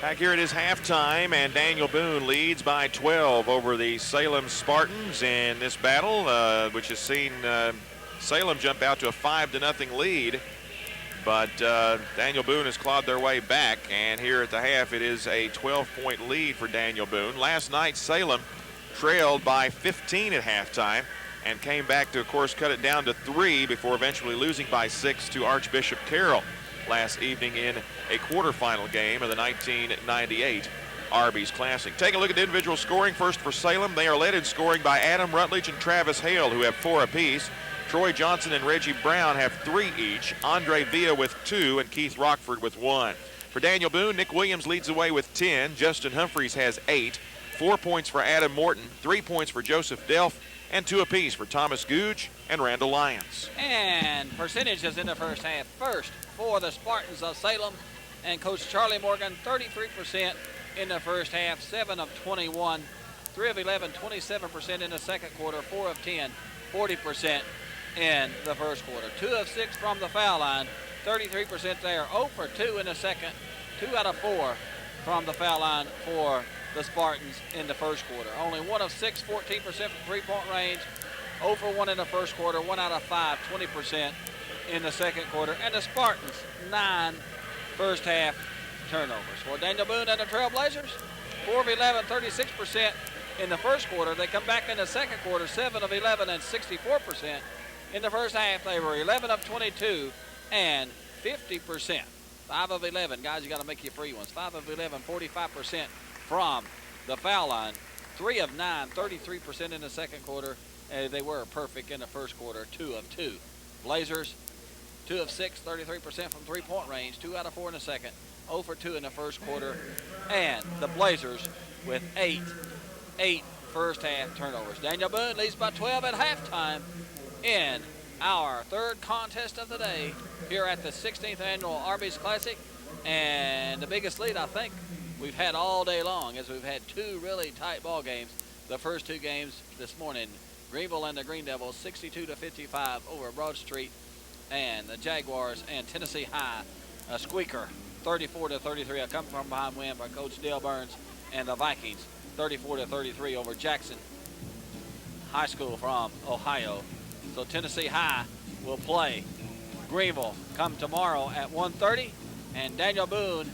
Back here it is halftime, and Daniel Boone leads by 12 over the Salem Spartans in this battle, which has seen Salem jump out to a 5-0 lead. But Daniel Boone has clawed their way back, and here at the half it is a 12-point lead for Daniel Boone. Last night Salem trailed by 15 at halftime and came back to, of course, cut it down to 3 before eventually losing by 6 to Archbishop Carroll last evening in a quarterfinal game of the 1998 Arby's Classic. Take a look at the individual scoring. First for Salem, they are led in scoring by Adam Rutledge and Travis Hale, who have 4 apiece. Troy Johnson and Reggie Brown have 3 each. Andre Villa with 2 and Keith Rockford with 1. For Daniel Boone, Nick Williams leads the way with 10. Justin Humphreys has 8. 4 points for Adam Morton, 3 points for Joseph Delph, and 2 apiece for Thomas Googe and Randall Lyons. And percentages in the first half. First for the Spartans of Salem and Coach Charlie Morgan, 33% in the first half, 7 of 21, 3 of 11, 27% in the second quarter, 4 of 10, 40% in the first quarter. 2 of 6 from the foul line, 33% there, 0 for 2 in the second, 2 out of 4 from the foul line for the Spartans in the first quarter. Only 1 of 6, 14% from three-point range, 0 for 1 in the first quarter, 1 out of 5, 20% in the second quarter. And the Spartans, 9 first half turnovers. For Daniel Boone and the Trailblazers, 4 of 11, 36% in the first quarter. They come back in the second quarter, 7 of 11 and 64%. In the first half, they were 11 of 22 and 50%. 5 of 11. Guys, you got to make your free ones. 5 of 11, 45% from the foul line. 3 of 9, 33% in the second quarter. They were perfect in the first quarter, 2 of 2. Blazers, 2 of 6, 33% from three-point range, 2 out of 4 in the second, 0 for 2 in the first quarter. And the Blazers with 8 first half turnovers. Daniel Boone leads by 12 at halftime in our third contest of the day here at the 16th annual Arby's Classic. And the biggest lead, I think, we've had all day long, as we've had 2 really tight ball games. The first 2 games this morning, Greenville and the Green Devils, 62-55 over Broad Street, and the Jaguars and Tennessee High, a squeaker, 34-33, a come from behind win by Coach Dale Burns and the Vikings, 34-33 over Jackson High School from Ohio. So Tennessee High will play Greenville come tomorrow at 1:30, and Daniel Boone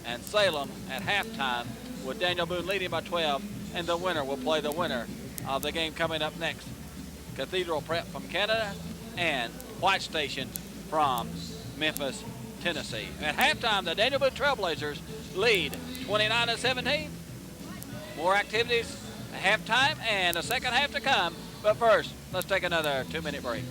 and Salem at halftime, with Daniel Boone leading by 12, and the winner will play the winner of the game coming up next. Cathedral Prep from Canada and White Station from Memphis, Tennessee. At halftime, the Daniel Boone Trailblazers lead 29-17. More activities at halftime and a second half to come. But first, let's take another 2-minute break.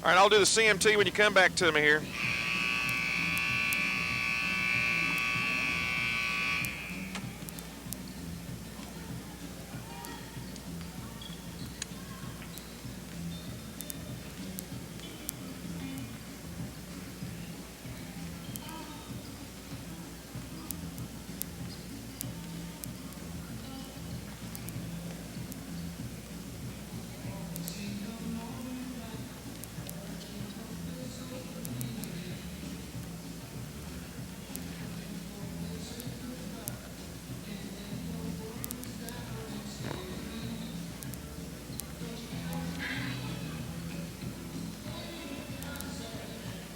All right, I'll do the CMT when you come back to me here.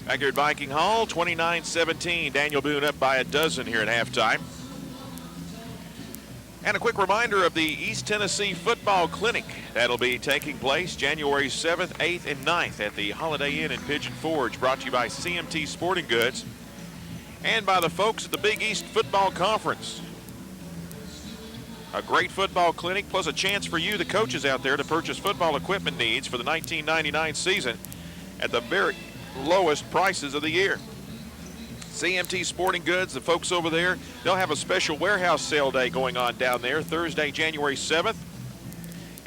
Back here at Viking Hall, 29-17. Daniel Boone up by a dozen here at halftime. And a quick reminder of the East Tennessee Football Clinic. That'll be taking place January 7th, 8th, and 9th at the Holiday Inn in Pigeon Forge, brought to you by CMT Sporting Goods and by the folks at the Big East Football Conference. A great football clinic, plus a chance for you, the coaches out there, to purchase football equipment needs for the 1999 season at the very lowest prices of the year. CMT Sporting Goods, the folks over there, they'll have a special warehouse sale day going on down there Thursday, January 7th.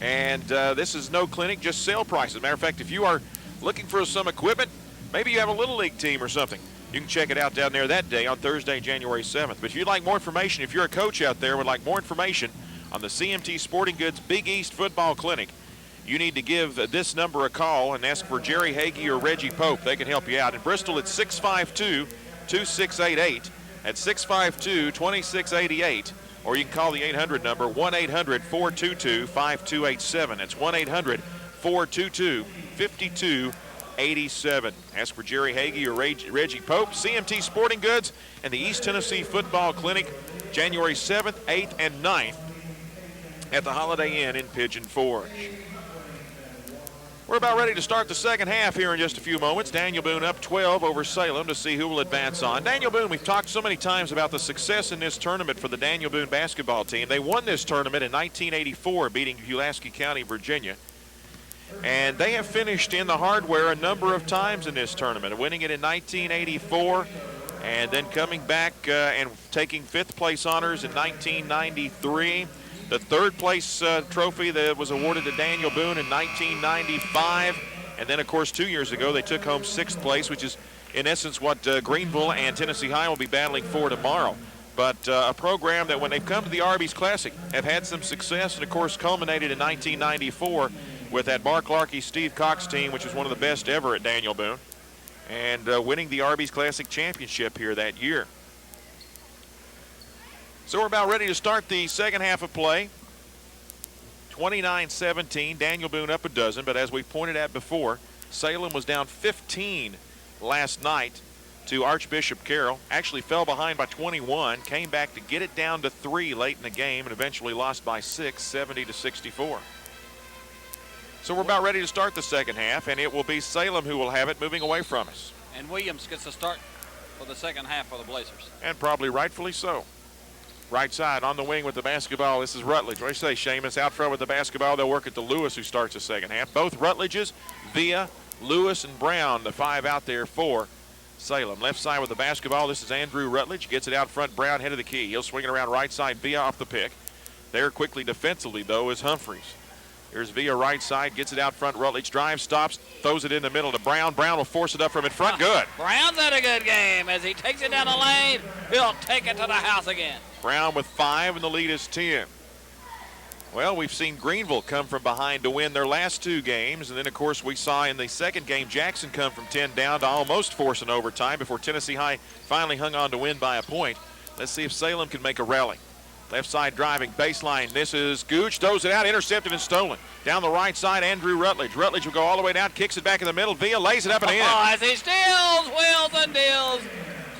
And this is no clinic, just sale prices. Matter of fact, if you are looking for some equipment, maybe you have a Little League team or something, you can check it out down there that day on Thursday, January 7th. But if you'd like more information, if you're a coach out there and would like more information on the CMT Sporting Goods Big East Football Clinic, you need to give this number a call and ask for Jerry Hagee or Reggie Pope. They can help you out. In Bristol, it's 652-2688. At 652-2688. Or you can call the 800 number, 1-800-422-5287. That's 1-800-422-5287. Ask for Jerry Hagee or Reggie Pope. CMT Sporting Goods and the East Tennessee Football Clinic, January 7th, 8th, and 9th at the Holiday Inn in Pigeon Forge. We're about ready to start the second half here in just a few moments. Daniel Boone up 12 over Salem to see who will advance on. Daniel Boone, we've talked so many times about the success in this tournament for the Daniel Boone basketball team. They won this tournament in 1984, beating Pulaski County, Virginia. And they have finished in the hardware a number of times in this tournament, winning it in 1984 and then coming back and taking fifth place honors in 1993. The third place trophy that was awarded to Daniel Boone in 1995. And then, of course, 2 years ago, they took home sixth place, which is, in essence, what Greenville and Tennessee High will be battling for tomorrow. But a program that, when they've come to the Arby's Classic, have had some success, and, of course, culminated in 1994 with that Mark Larkey, Steve Cox team, which was one of the best ever at Daniel Boone, and winning the Arby's Classic championship here that year. So we're about ready to start the second half of play. 29-17, Daniel Boone up a dozen, but as we pointed out before, Salem was down 15 last night to Archbishop Carroll. Actually fell behind by 21, came back to get it down to 3 late in the game, and eventually lost by 6, 70-64. So we're about ready to start the second half, and it will be Salem who will have it moving away from us. And Williams gets the start for the second half for the Blazers. And probably rightfully so. Right side on the wing with the basketball. This is Rutledge. What do you say, Seamus? Out front with the basketball. They'll work it to Lewis, who starts the second half. Both Rutledges, Villa, Lewis, and Brown, the 5 out there for Salem. Left side with the basketball. This is Andrew Rutledge. Gets it out front. Brown, head of the key. He'll swing it around right side. Villa off the pick. There quickly defensively, though, is Humphreys. Here's Villa right side. Gets it out front. Rutledge drives, stops, throws it in the middle to Brown. Brown will force it up from in front. Good. Brown's had a good game as he takes it down the lane. He'll take it to the house again. Brown with 5, and the lead is 10. Well, we've seen Greenville come from behind to win their last 2 games. And then, of course, we saw in the second game Jackson come from 10 down to almost force an overtime before Tennessee High finally hung on to win by a point. Let's see if Salem can make a rally. Left side driving, baseline. This is Gooch, throws it out, intercepted and stolen. Down the right side, Andrew Rutledge. Rutledge will go all the way down, kicks it back in the middle. Villa lays it up and in. Oh, as he steals, wheels and deals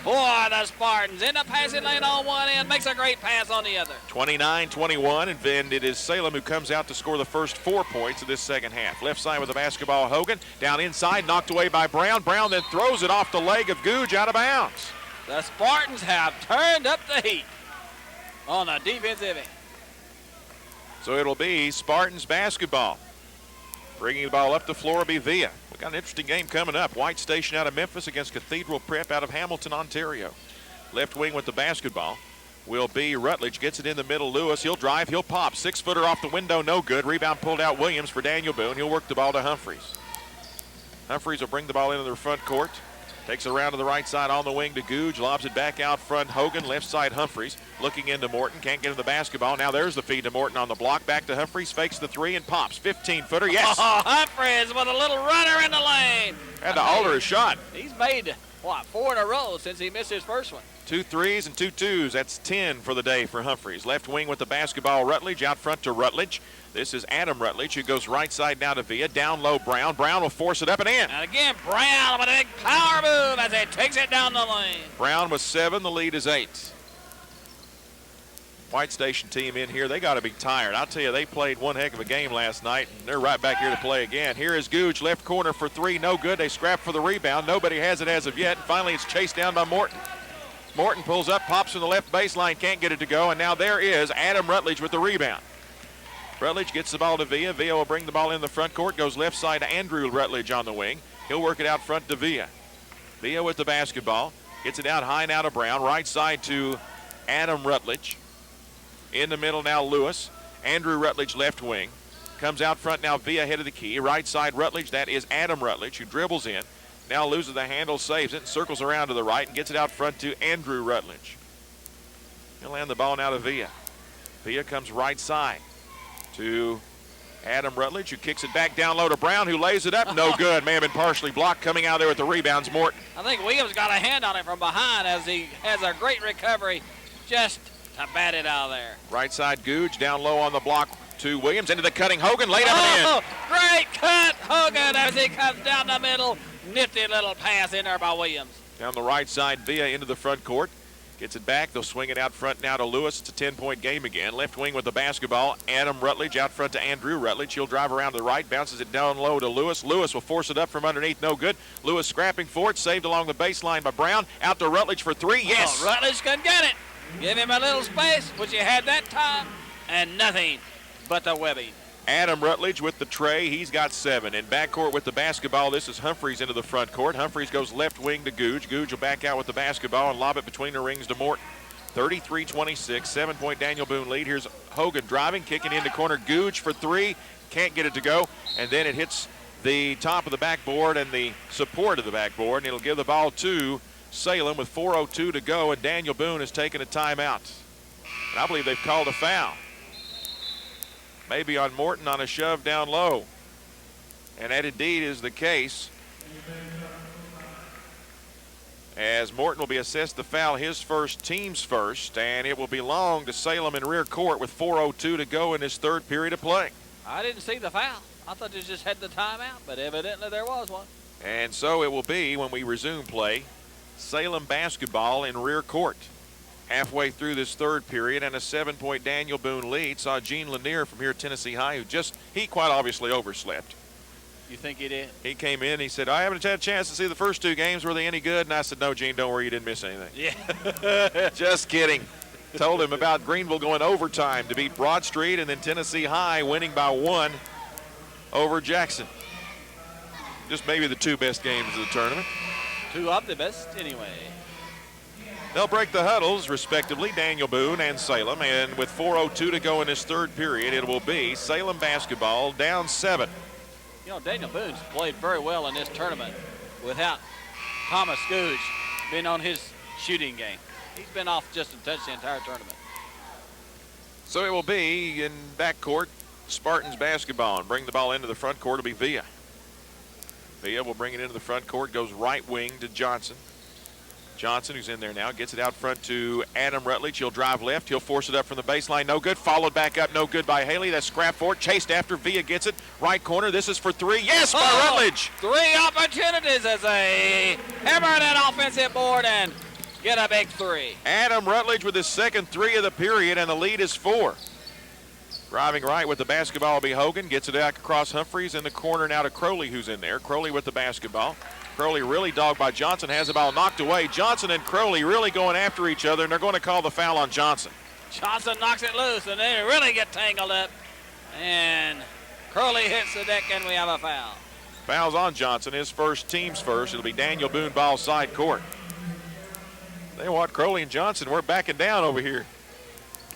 for the Spartans. In the passing lane on one end, makes a great pass on the other. 29-21, and then it is Salem who comes out to score the first 4 points of this second half. Left side with the basketball, Hogan. Down inside, knocked away by Brown. Brown then throws it off the leg of Gooch out of bounds. The Spartans have turned up the heat on the defensive end. So it'll be Spartans basketball. Bringing the ball up the floor will be Villa. We've got an interesting game coming up. White Station out of Memphis against Cathedral Prep out of Hamilton, Ontario. Left wing with the basketball will be Rutledge. Gets it in the middle. Lewis, he'll drive, he'll pop. 6-footer off the window, no good. Rebound pulled out Williams for Daniel Boone. He'll work the ball to Humphreys. Humphreys will bring the ball into the front court. Takes it around to the right side on the wing to Googe. Lobs it back out front. Hogan, left side Humphreys. Looking into Morton. Can't get him the basketball. Now there's the feed to Morton on the block. Back to Humphreys. Fakes the 3 and pops. 15-footer. Yes. Oh, Humphreys with a little runner in the lane. Had to alter his shot. He's made, 4 in a row since he missed his first one. 2 threes and 2 twos. That's 10 for the day for Humphreys. Left wing with the basketball. Rutledge out front to Rutledge. This is Adam Rutledge, who goes right side now to Villa. Down low, Brown. Brown will force it up and in. And again, Brown with a big power move as he takes it down the lane. Brown with 7. The lead is 8. White Station team in here, they got to be tired. I'll tell you, they played one heck of a game last night, and they're right back here to play again. Here is Googe, left corner for 3, no good. They scrap for the rebound. Nobody has it as of yet. And finally, it's chased down by Morton. Morton pulls up, pops from the left baseline, can't get it to go, and now there is Adam Rutledge with the rebound. Rutledge gets the ball to Villa. Villa will bring the ball in the front court, goes left side to Andrew Rutledge on the wing. He'll work it out front to Villa. Villa with the basketball, gets it out high now to Brown, right side to Adam Rutledge. In the middle now, Lewis. Andrew Rutledge left wing. Comes out front now, Villa head of the key. Right side, Rutledge. That is Adam Rutledge, who dribbles in. Now loses the handle, saves it, and circles around to the right and gets it out front to Andrew Rutledge. He'll land the ball now to Villa. Villa comes right side to Adam Rutledge, who kicks it back down low to Brown, who lays it up. No good. May have been partially blocked. Coming out there with the rebounds, Morton. I think Williams got a hand on it from behind as he has a great recovery just to bat it out of there. Right side, Googe down low on the block to Williams. Into the cutting Hogan, laid up and in. Great cut, Hogan, as he comes down the middle. Nifty little pass in there by Williams. Down the right side, Villa into the front court. Gets it back. They'll swing it out front now to Lewis. It's a 10-point game again. Left wing with the basketball. Adam Rutledge out front to Andrew Rutledge. He'll drive around to the right. Bounces it down low to Lewis. Lewis will force it up from underneath. No good. Lewis scrapping for it. Saved along the baseline by Brown. Out to Rutledge for 3. Yes. Oh, Rutledge can get it. Give him a little space, which he had that time, and nothing but the webbing. Adam Rutledge with the tray. He's got 7. In backcourt with the basketball, this is Humphreys into the front court. Humphreys goes left wing to Googe. Googe will back out with the basketball and lob it between the rings to Morton. 33-26, 7-point Daniel Boone lead. Here's Hogan driving, kicking into corner. Googe for 3. Can't get it to go. And then it hits the top of the backboard and the support of the backboard, and it'll give the ball to Salem with 4:02 to go, and Daniel Boone has taken a timeout. And I believe they've called a foul. Maybe on Morton on a shove down low. And that indeed is the case, as Morton will be assessed the foul, his first, team's first, and it will belong to Salem in rear court with 4:02 to go in this third period of play. I didn't see the foul. I thought they just had the timeout, but evidently there was one. And so it will be, when we resume play, Salem basketball in rear court. Halfway through this third period, and a 7-point Daniel Boone lead. Saw Gene Lanier from here at Tennessee High, who he quite obviously overslept. You think he did? He came in, he said, I haven't had a chance to see the first 2 games. Were they any good? And I said, no, Gene, don't worry, you didn't miss anything. Yeah. Just kidding. Told him about Greenville going overtime to beat Broad Street, and then Tennessee High winning by 1 over Jackson. Just maybe the 2 best games of the tournament. 2 of the best, anyway. They'll break the huddles, respectively, Daniel Boone and Salem. And with 4:02 to go in this third period, it will be Salem basketball down 7. You know, Daniel Boone's played very well in this tournament without Thomas Googe being on his shooting game. He's been off just a touch the entire tournament. So it will be in backcourt, Spartans basketball, and bring the ball into the front court. It'll be Villa. Villa will bring it into the front court, goes right wing to Johnson. Johnson, who's in there now, gets it out front to Adam Rutledge. He'll drive left. He'll force it up from the baseline. No good. Followed back up. No good by Haley. That's scrap for it. Chased after. Villa gets it. Right corner. This is for 3. Yes, by Rutledge. 3 opportunities as they hammer that offensive board and get a big 3. Adam Rutledge with his second 3 of the period, and the lead is 4. Driving right with the basketball will be Hogan. Gets it out across Humphreys in the corner now to Crowley, who's in there. Crowley with the basketball. Crowley really dogged by Johnson, has the ball knocked away. Johnson and Crowley really going after each other, and they're going to call the foul on Johnson. Johnson knocks it loose, and they really get tangled up. And Crowley hits the deck, and we have a foul. Foul's on Johnson, his first, team's first. It'll be Daniel Boone ball side court. They want Crowley and Johnson. We're backing down over here.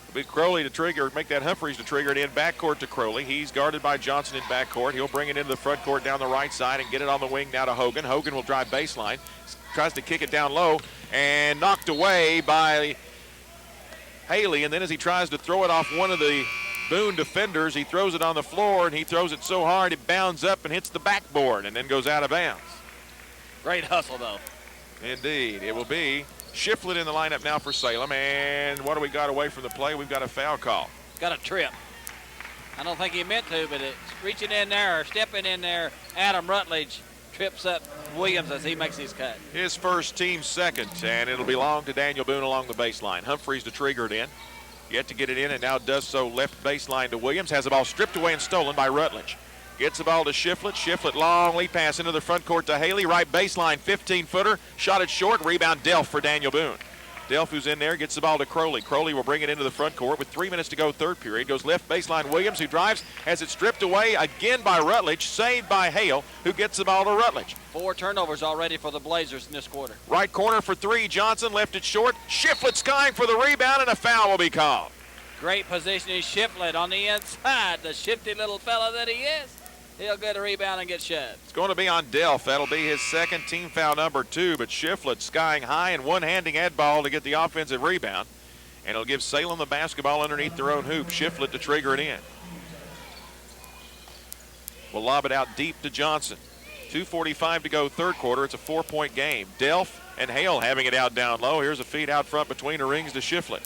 It'll be Crowley to trigger, make that Humphreys to trigger it in backcourt to Crowley. He's guarded by Johnson in backcourt. He'll bring it into the front court down the right side and get it on the wing now to Hogan. Hogan will drive baseline, tries to kick it down low, and knocked away by Haley. And then as he tries to throw it off one of the Boone defenders, he throws it on the floor, and he throws it so hard it bounds up and hits the backboard and then goes out of bounds. Great hustle, though. Indeed. It will be Shiflett in the lineup now for Salem, and what do we got away from the play? We've got a foul call. Got a trip. I don't think he meant to, but it's reaching in there or stepping in there. Adam Rutledge trips up Williams as he makes his cut. His first, team second, and it'll belong to Daniel Boone along the baseline. Humphreys to trigger it in. Yet to get it in, and now does so left baseline to Williams. Has the ball stripped away and stolen by Rutledge. Gets the ball to Shiflett. Shiflett, long lead pass into the front court to Haley. Right baseline, 15-footer. Shot it short. Rebound, Delph for Daniel Boone. Delph, who's in there, gets the ball to Crowley. Crowley will bring it into the front court with 3 minutes to go, third period. Goes left baseline, Williams, who drives, has it stripped away again by Rutledge, saved by Hale, who gets the ball to Rutledge. 4 turnovers already for the Blazers in this quarter. Right corner for 3, Johnson left it short. Shiflett skying for the rebound, and a foul will be called. Great positioning, Shiflett on the inside, the shifty little fella that he is. He'll get a rebound and get shoved. It's going to be on Delph. That'll be his second, team foul number 2, but Shiflett skying high and one-handing Ed ball to get the offensive rebound. And it'll give Salem the basketball underneath their own hoop. Shiflett to trigger it in. Will lob it out deep to Johnson. 2:45 to go, third quarter. It's a 4-point game. Delph and Hale having it out down low. Here's a feed out front between the rings to Shiflett.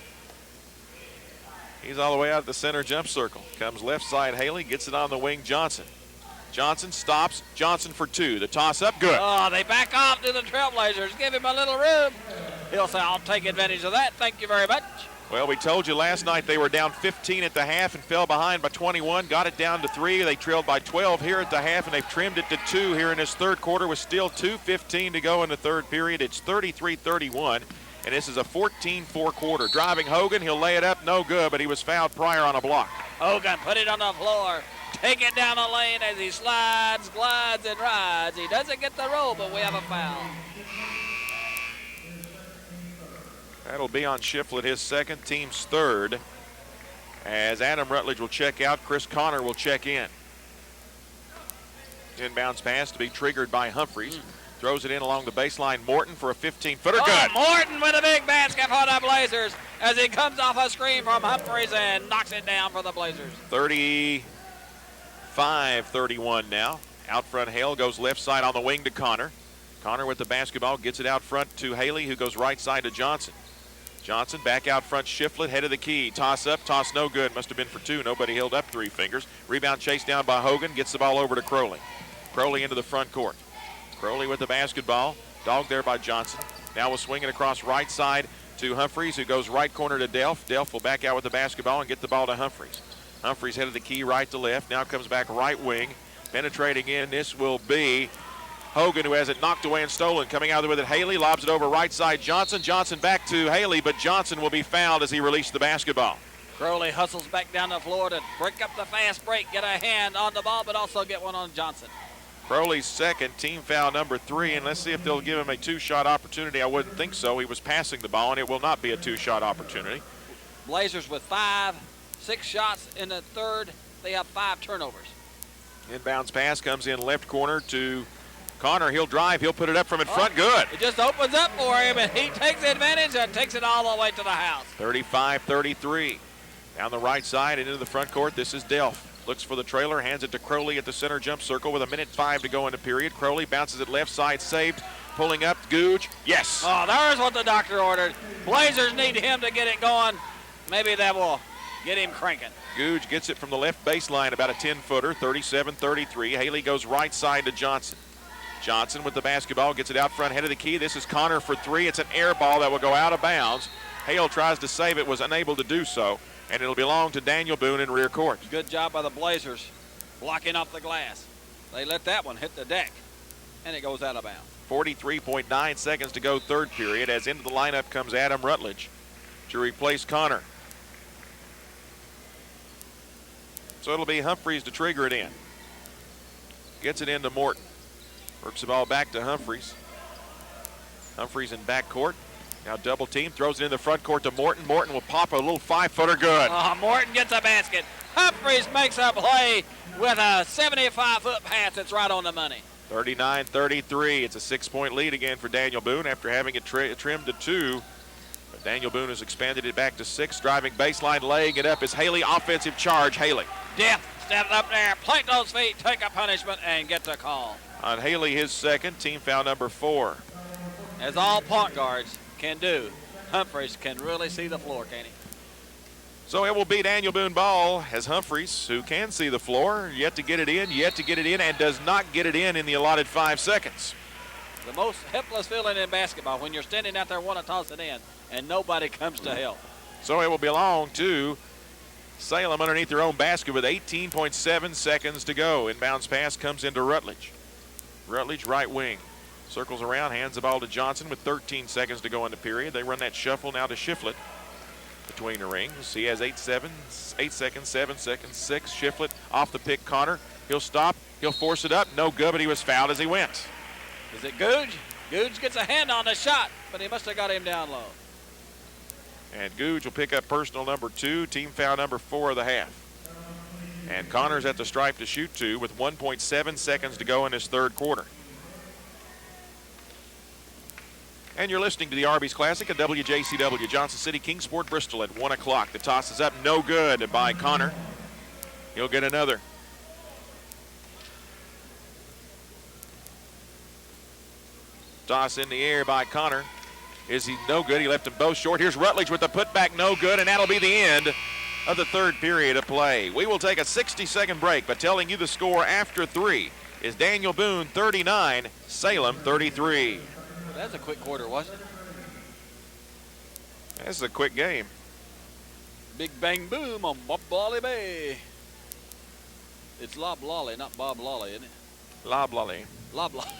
He's all the way out at the center jump circle. Comes left side Haley, gets it on the wing, Johnson. Johnson stops. Johnson for 2. The toss up, good. Oh, they back off to the Trailblazers. Give him a little room. He'll say, I'll take advantage of that. Thank you very much. Well, we told you last night they were down 15 at the half and fell behind by 21. Got it down to 3. They trailed by 12 here at the half, and they've trimmed it to 2 here in this third quarter with still 2:15 to go in the third period. It's 33-31, and this is a 14-4 quarter. Driving Hogan, he'll lay it up, no good, but he was fouled prior on a block. Hogan put it on the floor. Take it down the lane as he slides, glides, and rides. He doesn't get the roll, but we have a foul. That'll be on Shiflett, his second, team's third. As Adam Rutledge will check out, Chris Connor will check in. Inbounds pass to be triggered by Humphreys. Throws it in along the baseline. Morton for a 15-footer. Good. Morton with a big basket for the Blazers as he comes off a screen from Humphreys and knocks it down for the Blazers. 35-31 now. Out front, Hale goes left side on the wing to Connor. Connor with the basketball, gets it out front to Haley, who goes right side to Johnson. Johnson back out front, Shiflett, head of the key. Toss up, toss no good. Must have been for 2. Nobody held up 3 fingers. Rebound chased down by Hogan. Gets the ball over to Crowley. Crowley into the front court. Crowley with the basketball. Dogged there by Johnson. Now will swing it across right side to Humphreys, who goes right corner to Delph. Delph will back out with the basketball and get the ball to Humphreys. Humphreys head of the key right to left. Now comes back right wing. Penetrating in, this will be Hogan, who has it knocked away and stolen. Coming out with it, Haley lobs it over right side Johnson. Johnson back to Haley, but Johnson will be fouled as he released the basketball. Crowley hustles back down the floor to break up the fast break, get a hand on the ball, but also get one on Johnson. Crowley's second, team foul number 3, and let's see if they'll give him a 2-shot opportunity. I wouldn't think so. He was passing the ball, and it will not be a 2-shot opportunity. Blazers with 6 shots in the third. They have 5 turnovers. Inbounds pass comes in left corner to Connor. He'll drive. He'll put it up from in front. Good. It just opens up for him, and he takes advantage and takes it all the way to the house. 35-33. Down the right side and into the front court. This is Delph. Looks for the trailer. Hands it to Crowley at the center jump circle with 1:05 to go in the period. Crowley bounces it left side. Saved. Pulling up. Googe. Yes. Oh, there's what the doctor ordered. Blazers need him to get it going. Maybe that will get him cranking. Googe gets it from the left baseline, about a 10-footer, 37-33. Haley goes right side to Johnson. Johnson with the basketball, gets it out front, head of the key. This is Connor for 3. It's an air ball that will go out of bounds. Hale tries to save it, was unable to do so, and it'll belong to Daniel Boone in rear court. Good job by the Blazers blocking off the glass. They let that one hit the deck, and it goes out of bounds. 43.9 seconds to go, third period, as into the lineup comes Adam Rutledge to replace Connor. So it'll be Humphreys to trigger it in. Gets it into Morton. Works the ball back to Humphreys. Humphreys in back court. Now double team, throws it in the front court to Morton. Morton will pop a little 5-footer, good. Morton gets a basket. Humphreys makes a play with a 75-foot pass that's right on the money. 39-33. It's a 6-point lead again for Daniel Boone after having it trimmed to 2. But Daniel Boone has expanded it back to 6. Driving baseline, laying it up is Haley. Offensive charge, Haley. Death steps up there, plant those feet, take a punishment, and get the call. On Haley, his second, team foul number 4. As all point guards can do, Humphreys can really see the floor, can't he? So it will be Daniel Boone ball as Humphreys, who can see the floor, yet to get it in, and does not get it in the allotted 5 seconds. The most helpless feeling in basketball when you're standing out there wanting to toss it in and nobody comes to help. So it will belong to Salem underneath their own basket with 18.7 seconds to go. Inbounds pass comes into Rutledge. Rutledge right wing. Circles around, hands the ball to Johnson with 13 seconds to go in the period. They run that shuffle now to Shiflett between the rings. He has 8 seconds, 7 seconds, 6. Shiflett off the pick, Connor. He'll stop, he'll force it up. No good, but he was fouled as he went. Is it Googe? Googe gets a hand on the shot, but he must have got him down low. And Googe will pick up personal number 2, team foul number 4 of the half. And Connor's at the stripe to shoot 2 with 1.7 seconds to go in his third quarter. And you're listening to the Arby's Classic at WJCW Johnson City, Kingsport, Bristol at 1 o'clock. The toss is up, no good by Connor. He'll get another. Toss in the air by Connor. Is he no good? He left them both short. Here's Rutledge with the putback, no good, and that'll be the end of the third period of play. We will take a 60-second break, but telling you the score after 3 is Daniel Boone 39, Salem 33. That's a quick quarter, wasn't it? That's a quick game. Big bang boom on Bob Lolly Bay. It's Lob Lolly, not Bob Lolly, isn't it? Lob Lolly. Lob Lolly.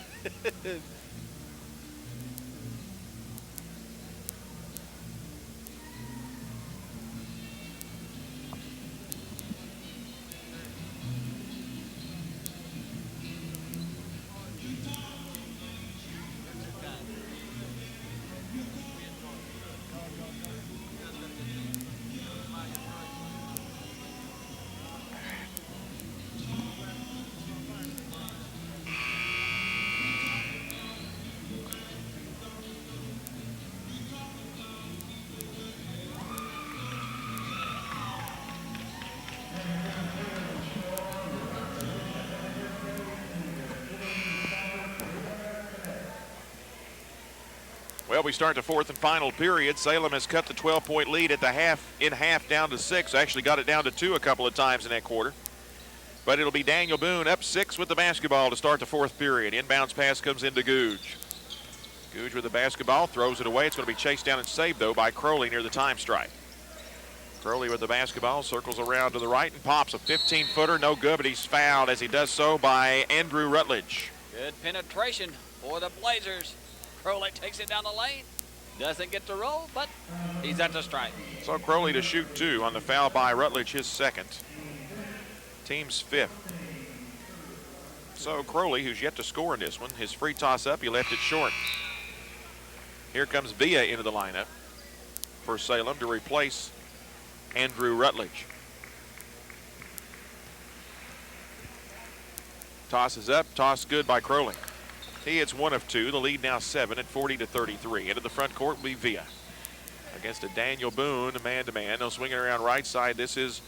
Well, we start the fourth and final period. Salem has cut the 12-point lead at the half down to 6. Actually got it down to 2 a couple of times in that quarter. But it'll be Daniel Boone up 6 with the basketball to start the fourth period. Inbounds pass comes into Googe. Googe with the basketball, throws it away. It's going to be chased down and saved, though, by Crowley near the time stripe. Crowley with the basketball, circles around to the right and pops a 15-footer. No good, but he's fouled as he does so by Andrew Rutledge. Good penetration for the Blazers. Crowley takes it down the lane. Doesn't get the roll, but he's at the stripe. So Crowley to shoot 2 on the foul by Rutledge, his second. Team's 5th. So Crowley, who's yet to score in this one, his free toss up, he left it short. Here comes Villa into the lineup for Salem to replace Andrew Rutledge. Toss is up, toss good by Crowley. He hits 1 of 2. The lead now 7 at 40-33. Into the front court will be Villa against a Daniel Boone, man-to-man. They'll swing it around right side. This is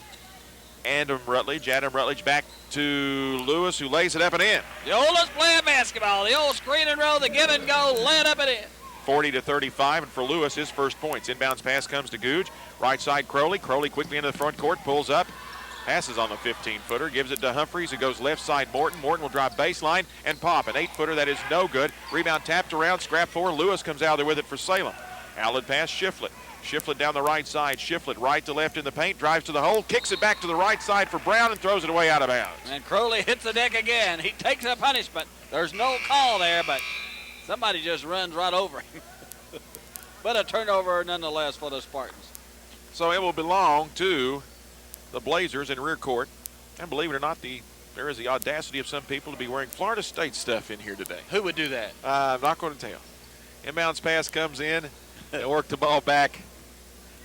Adam Rutledge. Adam Rutledge back to Lewis, who lays it up and in. The oldest playing basketball. The old screen and roll, the give and go, lay it up and in. 40-35, and for Lewis, his first points. Inbounds pass comes to Googe. Right side, Crowley. Crowley quickly into the front court, pulls up. Passes on the 15-footer, gives it to Humphreys, who goes left side Morton. Morton will drive baseline and pop. An 8-footer that is no good. Rebound tapped around, scrap 4. Lewis comes out there with it for Salem. Outlet pass, Shiflett. Shiflett down the right side. Shiflett right to left in the paint, drives to the hole, kicks it back to the right side for Brown and throws it away out of bounds. And Crowley hits the deck again. He takes a punishment. There's no call there, but somebody just runs right over him. But a turnover nonetheless for the Spartans. So it will belong to the Blazers in rear court. And believe it or not, there is the audacity of some people to be wearing Florida State stuff in here today. Who would do that? I'm not going to tell. Inbounds pass comes in. They'll work the ball back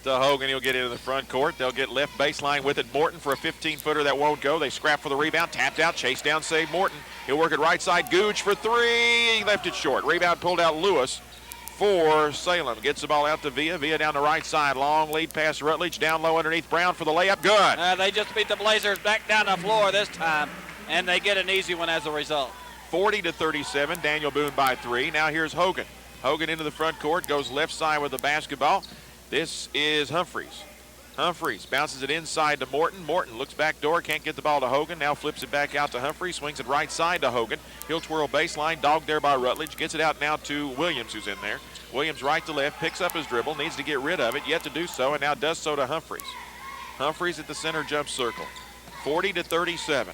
to Hogan. He'll get into the front court. They'll get left baseline with it. Morton for a 15-footer that won't go. They scrap for the rebound. Tapped out. Chase down. Save Morton. He'll work it right side. Googe for 3. He left it short. Rebound pulled out Lewis for Salem. Gets the ball out to Villa. Villa down the right side. Long lead pass Rutledge. Down low underneath Brown for the layup. Good. They just beat the Blazers back down the floor this time, and they get an easy one as a result. 40-37. Daniel Boone by 3. Now here's Hogan. Hogan into the front court. Goes left side with the basketball. This is Humphreys. Humphreys bounces it inside to Morton. Morton looks back door, can't get the ball to Hogan. Now flips it back out to Humphreys, swings it right side to Hogan. He'll twirl baseline, dogged there by Rutledge. Gets it out now to Williams, who's in there. Williams right to left, picks up his dribble, needs to get rid of it, yet to do so, and now does so to Humphreys. Humphreys at the center jump circle. 40-37.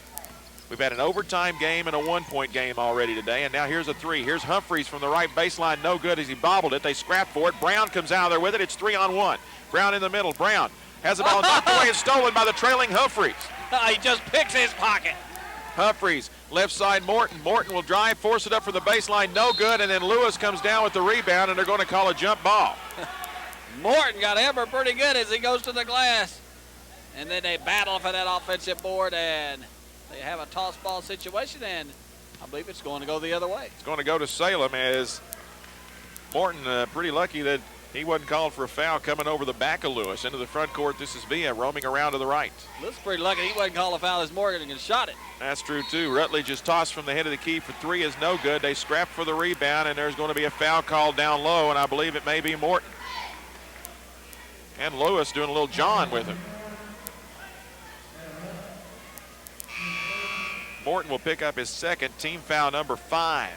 We've had an overtime game and a one-point game already today, and now here's a three. Here's Humphreys from the right baseline, no good as he bobbled it. They scrap for it. Brown comes out of there with it. It's 3-on-1. Brown in the middle. Brown has the ball knocked away and stolen by the trailing Humphreys. He just picks his pocket. Humphreys, left side Morton. Morton will drive, force it up for the baseline, no good, and then Lewis comes down with the rebound, and they're going to call a jump ball. Morton got Hammer pretty good as he goes to the glass. And then they battle for that offensive board, and they have a toss ball situation, and I believe it's going to go the other way. It's going to go to Salem as Morton pretty lucky that he wasn't called for a foul coming over the back of Lewis. Into the front court, this is Villa roaming around to the right. Lewis pretty lucky he wasn't called a foul as Morgan and shot it. That's true, too. Rutledge is tossed from the head of the key for three is no good. They scrap for the rebound, and there's going to be a foul called down low, and I believe it may be Morton. And Lewis doing a little John with him. Morton will pick up his second, team foul number 5.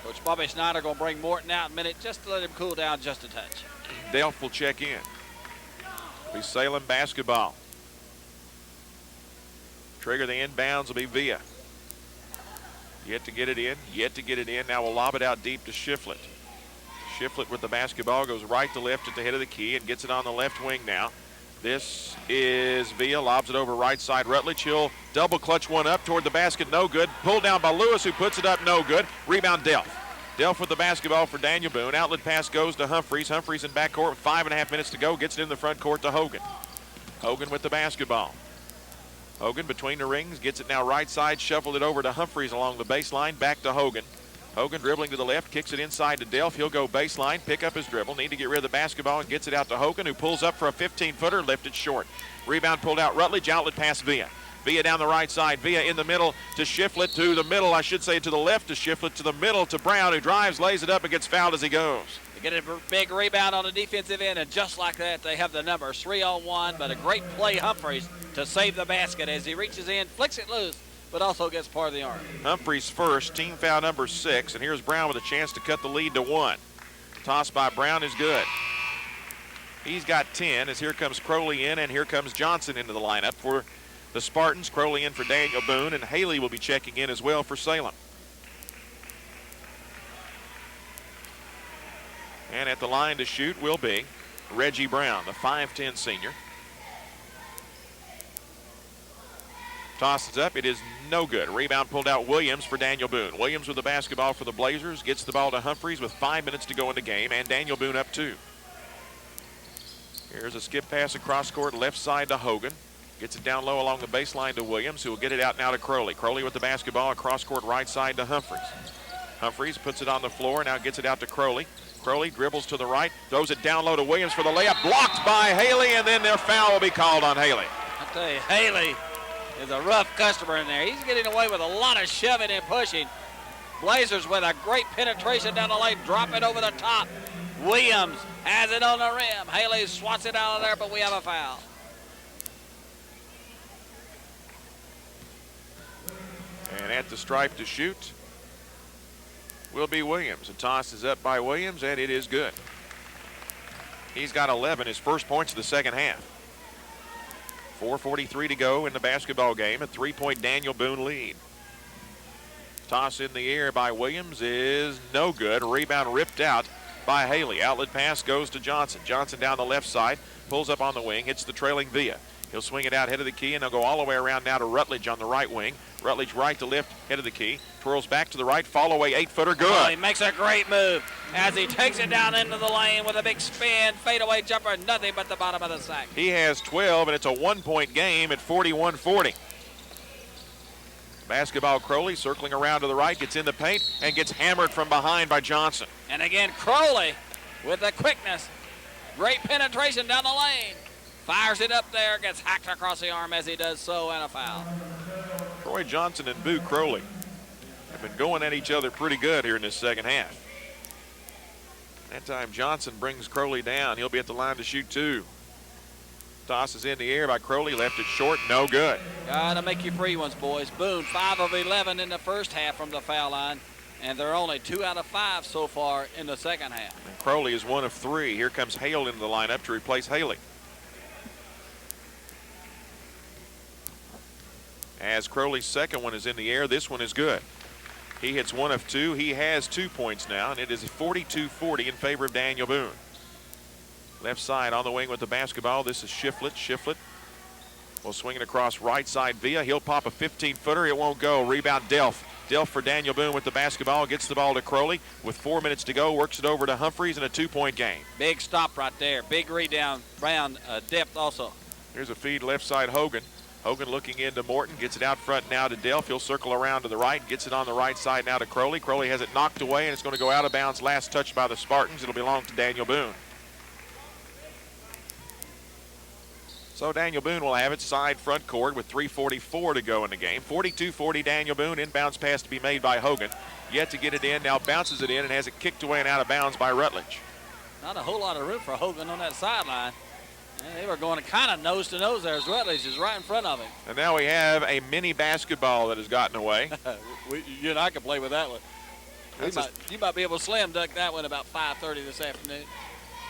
Coach Bobby Snyder going to bring Morton out in a minute just to let him cool down just a touch. Delph will check in. Be Salem basketball. Trigger the inbounds will be Villa. Yet to get it in, yet to get it in. Now we'll lob it out deep to Shiflett. Shiflett with the basketball goes right to left at the head of the key and gets it on the left wing now. This is Villa, lobs it over right side. Rutledge, he'll double clutch one up toward the basket, no good. Pulled down by Lewis, who puts it up, no good. Rebound Delph. Delph with the basketball for Daniel Boone. Outlet pass goes to Humphreys. Humphreys in backcourt with 5.5 minutes to go. Gets it in the front court to Hogan. Hogan with the basketball. Hogan between the rings, gets it now right side, shuffled it over to Humphreys along the baseline, back to Hogan. Hogan dribbling to the left, kicks it inside to Delph. He'll go baseline, pick up his dribble, need to get rid of the basketball and gets it out to Hogan, who pulls up for a 15-footer, lifted short. Rebound pulled out Rutledge, outlet pass Villa. Villa down the right side, Villa in the middle to Shiflett, to the middle, I should say to the left to Shiflett, to the middle to Brown, who drives, lays it up and gets fouled as he goes. They get a big rebound on the defensive end, and just like that, they have the numbers 3-on-1, but a great play Humphreys to save the basket as he reaches in, flicks it loose, but also gets part of the arm. Humphreys first, team foul number 6, and here's Brown with a chance to cut the lead to 1. Toss by Brown is good. He's got 10 as here comes Crowley in, and here comes Johnson into the lineup for the Spartans. Crowley in for Daniel Boone, and Haley will be checking in as well for Salem. And at the line to shoot will be Reggie Brown, the 5'10 senior. Tosses up, it is no good. Rebound pulled out Williams for Daniel Boone. Williams with the basketball for the Blazers, gets the ball to Humphreys with 5 minutes to go in the game, and Daniel Boone up 2. Here's a skip pass across court, left side to Hogan. Gets it down low along the baseline to Williams, who will get it out now to Crowley. Crowley with the basketball across court right side to Humphreys. Humphreys puts it on the floor, now gets it out to Crowley. Crowley dribbles to the right, throws it down low to Williams for the layup, blocked by Haley, and then their foul will be called on Haley. I tell you, Haley is a rough customer in there. He's getting away with a lot of shoving and pushing. Blazers with a great penetration down the lane, drop it over the top. Williams has it on the rim. Haley swats it out of there, but we have a foul. And at the stripe to shoot will be Williams. The toss is up by Williams, and it is good. He's got 11, his first points of the second half. 4:43 to go in the basketball game. A 3-point Daniel Boone lead. Toss in the air by Williams is no good. Rebound ripped out by Haley. Outlet pass goes to Johnson. Johnson down the left side, pulls up on the wing, hits the trailing Villa. He'll swing it out head of the key, and they'll go all the way around now to Rutledge on the right wing. Rutledge right to left, head of the key. Twirls back to the right, fall away, 8-footer, good. Oh, he makes a great move as he takes it down into the lane with a big spin, fadeaway jumper, nothing but the bottom of the sack. He has 12, and it's a 1-point game at 41-40. Basketball Crowley circling around to the right, gets in the paint, and gets hammered from behind by Johnson. And again, Crowley with the quickness. Great penetration down the lane. Fires it up there, gets hacked across the arm as he does so, and a foul. Troy Johnson and Boo Crowley have been going at each other pretty good here in this second half. That time Johnson brings Crowley down. He'll be at the line to shoot 2. Toss is in the air by Crowley, left it short, no good. Gotta make you free ones, boys. Boone, 5 of 11 in the first half from the foul line, and they're only 2 out of 5 so far in the second half. And Crowley is 1 of 3. Here comes Hale into the lineup to replace Haley. As Crowley's second one is in the air, this one is good. He hits 1 of 2. He has 2 points now, and it is 42-40 in favor of Daniel Boone. Left side on the wing with the basketball. This is Shiflett. Shiflett will swing it across right side via. He'll pop a 15-footer. It won't go. Rebound Delph. Delph for Daniel Boone with the basketball. Gets the ball to Crowley with 4 minutes to go. Works it over to Humphreys in a 2-point game. Big stop right there. Big rebound. Brown depth also. Here's a feed left side Hogan. Hogan looking into Morton. Gets it out front now to Delph. He'll circle around to the right. Gets it on the right side now to Crowley. Crowley has it knocked away, and it's going to go out of bounds. Last touch by the Spartans. It'll belong to Daniel Boone. So Daniel Boone will have it side front court with 3:44 to go in the game. 42-40 Daniel Boone. Inbounds pass to be made by Hogan. Yet to get it in. Now bounces it in and has it kicked away and out of bounds by Rutledge. Not a whole lot of room for Hogan on that sideline. And they were going kind of nose to nose there as Rutledge is right in front of him. And now we have a mini basketball that has gotten away. You and I can play with that one. You might be able to slam dunk that one about 5:30 this afternoon.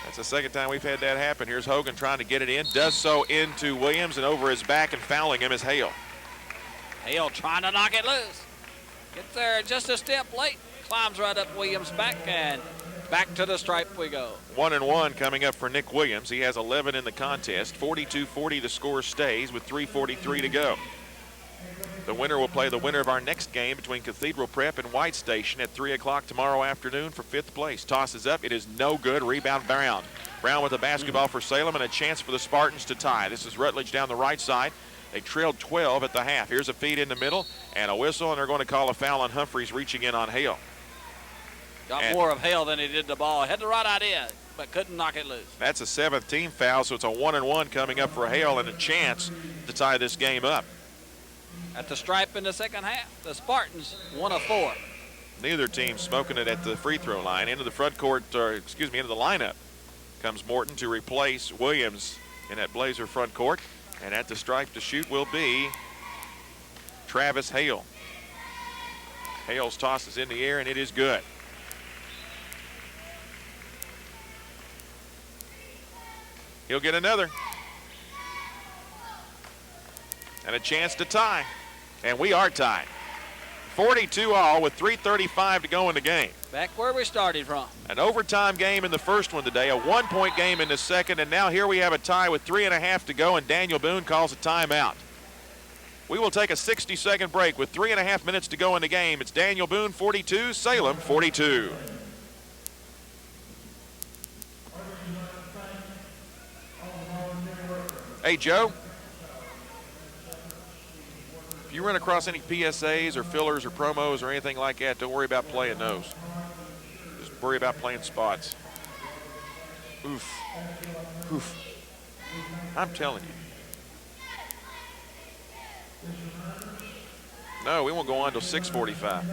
That's the second time we've had that happen. Here's Hogan trying to get it in. Does so into Williams, and over his back and fouling him is Hale. Hale trying to knock it loose. Gets there just a step late. Climbs right up Williams' back, and back to the stripe we go. 1-1 coming up for Nick Williams. He has 11 in the contest. 42-40 the score stays with 3:43 to go. The winner will play the winner of our next game between Cathedral Prep and White Station at 3 o'clock tomorrow afternoon for 5th place. Tosses up. It is no good. Rebound Brown. Brown with the basketball for Salem and a chance for the Spartans to tie. This is Rutledge down the right side. They trailed 12 at the half. Here's a feed in the middle and a whistle, and they're going to call a foul on Humphreys reaching in on Hale. Got more of Hale than he did the ball. Had the right idea, but couldn't knock it loose. That's a 7th team foul, so it's a 1-1 coming up for Hale and a chance to tie this game up. At the stripe in the second half, the Spartans 1 of 4. Neither team smoking it at the free throw line. Into the front court, into the lineup comes Morton to replace Williams in that Blazer front court. And at the stripe to shoot will be Travis Hale. Hale's toss is in the air, and it is good. He'll get another. And a chance to tie. And we are tied. 42 all with 3:35 to go in the game. Back where we started from. An overtime game in the first one today, a 1-point game in the second, and now here we have a tie with 3.5 to go, and Daniel Boone calls a timeout. We will take a 60-second break with 3.5 minutes to go in the game. It's Daniel Boone 42, Salem 42. Hey, Joe. If you run across any PSAs or fillers or promos or anything like that, don't worry about playing those. Just worry about playing spots. Oof. Oof. I'm telling you. No, we won't go on until 6:45.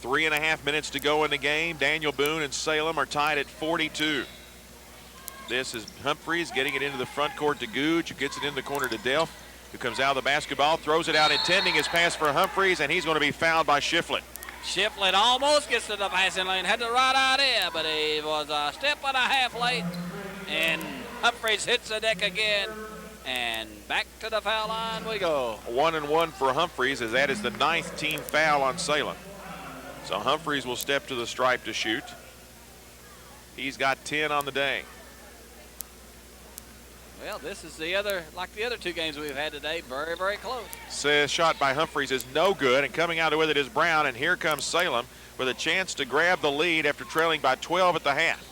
Three and a half minutes to go in the game. Daniel Boone and Salem are tied at 42. This is Humphreys getting it into the front court to Googe, who gets it in the corner to Delph, who comes out of the basketball, throws it out, intending his pass for Humphreys, and he's going to be fouled by Shiflett. Shiflett almost gets to the passing lane, had the right idea, but he was a step and a half late, and Humphreys hits the deck again, and back to the foul line we go. 1-1 for Humphreys, as that is the 9th team foul on Salem. So Humphreys will step to the stripe to shoot. He's got 10 on the day. Well, this is like the other two games we've had today, very, very close. Says shot by Humphreys is no good, and coming out with it is Brown, and here comes Salem with a chance to grab the lead after trailing by 12 at the half.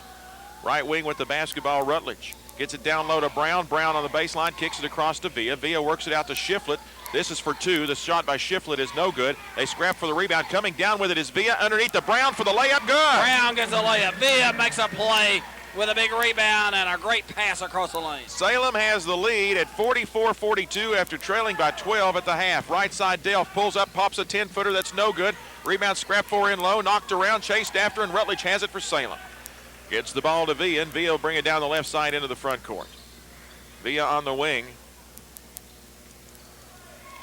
Right wing with the basketball, Rutledge. Gets it down low to Brown. Brown on the baseline, kicks it across to Villa. Villa works it out to Shiflett. This is for two. The shot by Shiflett is no good. They scrap for the rebound. Coming down with it is Villa underneath the Brown for the layup. Good. Brown gets a layup. Villa makes a play with a big rebound and a great pass across the lane. Salem has the lead at 44-42 after trailing by 12 at the half. Right side, Delph pulls up, pops a 10-footer. That's no good. Rebound scrapped for in low, knocked around, chased after, and Rutledge has it for Salem. Gets the ball to Villa, and Villa will bring it down the left side into the front court. Villa on the wing.